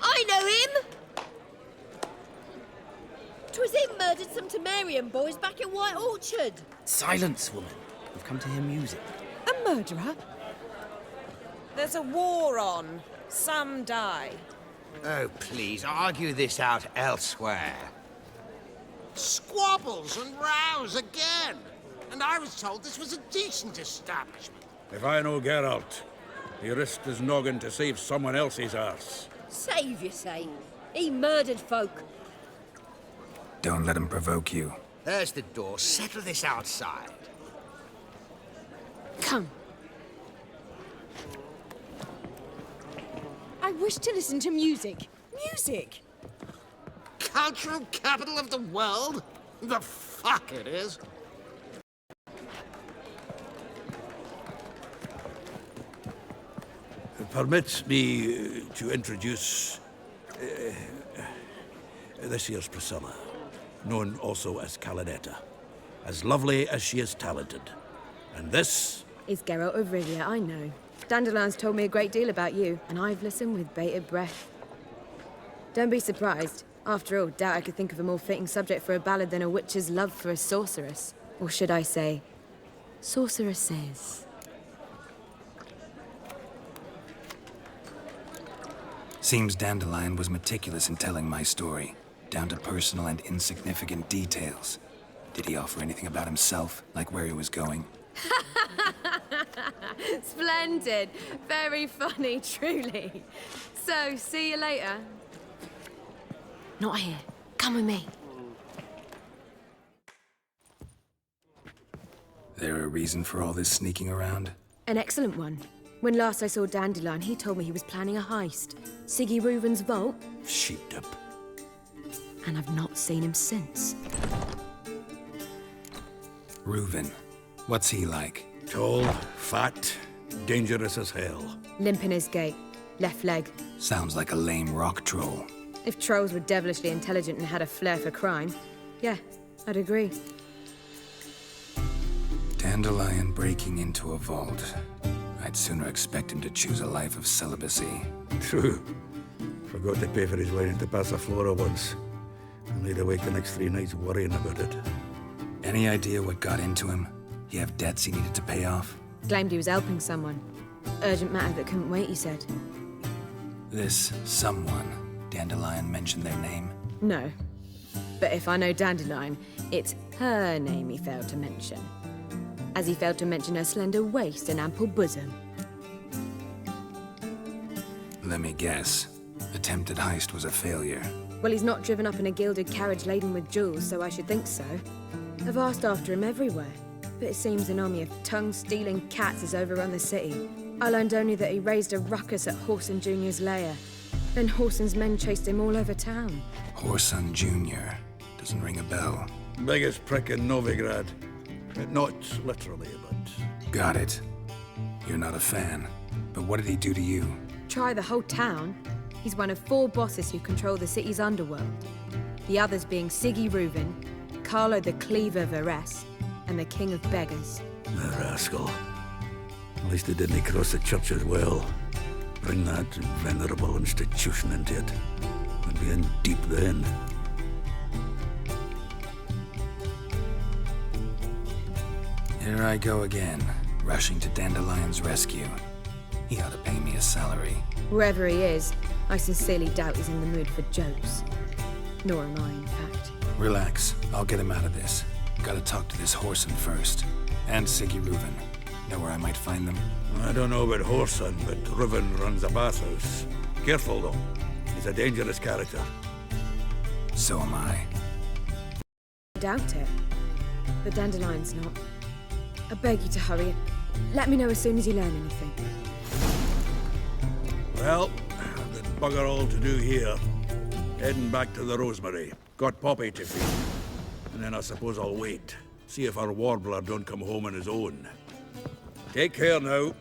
I know him! 'Twas him murdered some Temerian boys back in White Orchard. Silence, woman. We've come to hear music. A murderer? There's a war on. Some die. Oh, please, argue this out elsewhere. Squabbles and rows again! And I was told this was a decent establishment. If I know Geralt, he risked his noggin to save someone else's arse. Save, you say? He murdered folk. Don't let him provoke you. There's the door. Settle this outside. Come. I wish to listen to music. Music! Cultural capital of the world? The fuck it is. Permit me to introduce this here's Priscilla, known also as Calinetta. As lovely as she is talented. And this Is Geralt of Rivia, I know. Dandelion's told me a great deal about you, and I've listened with bated breath. Don't be surprised. After all, doubt I could think of a more fitting subject for a ballad than a witch's love for a sorceress. Or should I say, sorceresses. Seems Dandelion was meticulous in telling my story, down to personal and insignificant details. Did he offer anything about himself, like where he was going? Splendid. Very funny, truly. So, see you later. Not here. Come with me. There a reason for all this sneaking around? An excellent one. When last I saw Dandelion, he told me he was planning a heist. Siggy Reuven's vault. sheeped up. And I've not seen him since. Reuven. What's he like? Tall, fat, dangerous as hell. Limp in his gait. Left leg. Sounds like a lame rock troll. If trolls were devilishly intelligent and had a flair for crime, yeah, I'd agree. Dandelion breaking into a vault. I'd sooner expect him to choose a life of celibacy. True. Forgot to pay for his way into Passiflora once. And laid awake the next 3 nights worrying about it. Any idea what got into him? He have debts he needed to pay off? Claimed he was helping someone. Urgent matter that couldn't wait, he said. This someone, Dandelion mentioned their name? No. But if I know Dandelion, it's her name he failed to mention. As he failed to mention her slender waist and ample bosom. Let me guess. Attempted heist was a failure. Well, he's not driven up in a gilded carriage laden with jewels, so I should think so. I've asked after him everywhere, but it seems an army of tongue-stealing cats has overrun the city. I learned only that he raised a ruckus at Whoreson Jr.'s lair. Then Whoreson's men chased him all over town. Whoreson Jr. Doesn't ring a bell. Biggest prick in Novigrad. Not literally, but... Got it. You're not a fan. But what did he do to you? Try the whole town. He's one of 4 bosses who control the city's underworld. The others being Siggy Reuven, Carlo the Cleaver Varese, and the King of Beggars. The rascal. At least he didn't cross the church as well. Bring that venerable institution into it. We'd be in deep then. Here I go again, rushing to Dandelion's rescue. He ought to pay me a salary. Wherever he is, I sincerely doubt he's in the mood for jokes. Nor am I, in fact. Relax, I'll get him out of this. Gotta talk to this Whoreson first. And Siggy Reuven. Know where I might find them? I don't know about Whoreson, but Reuven runs a bathhouse. Careful, though. He's a dangerous character. So am I. Doubt it. But Dandelion's not. I beg you to hurry. Let me know as soon as you learn anything. Well, I've got bugger all to do here. Heading back to the Rosemary. Got Poppy to feed. And then I suppose I'll wait. See if our warbler don't come home on his own. Take care now.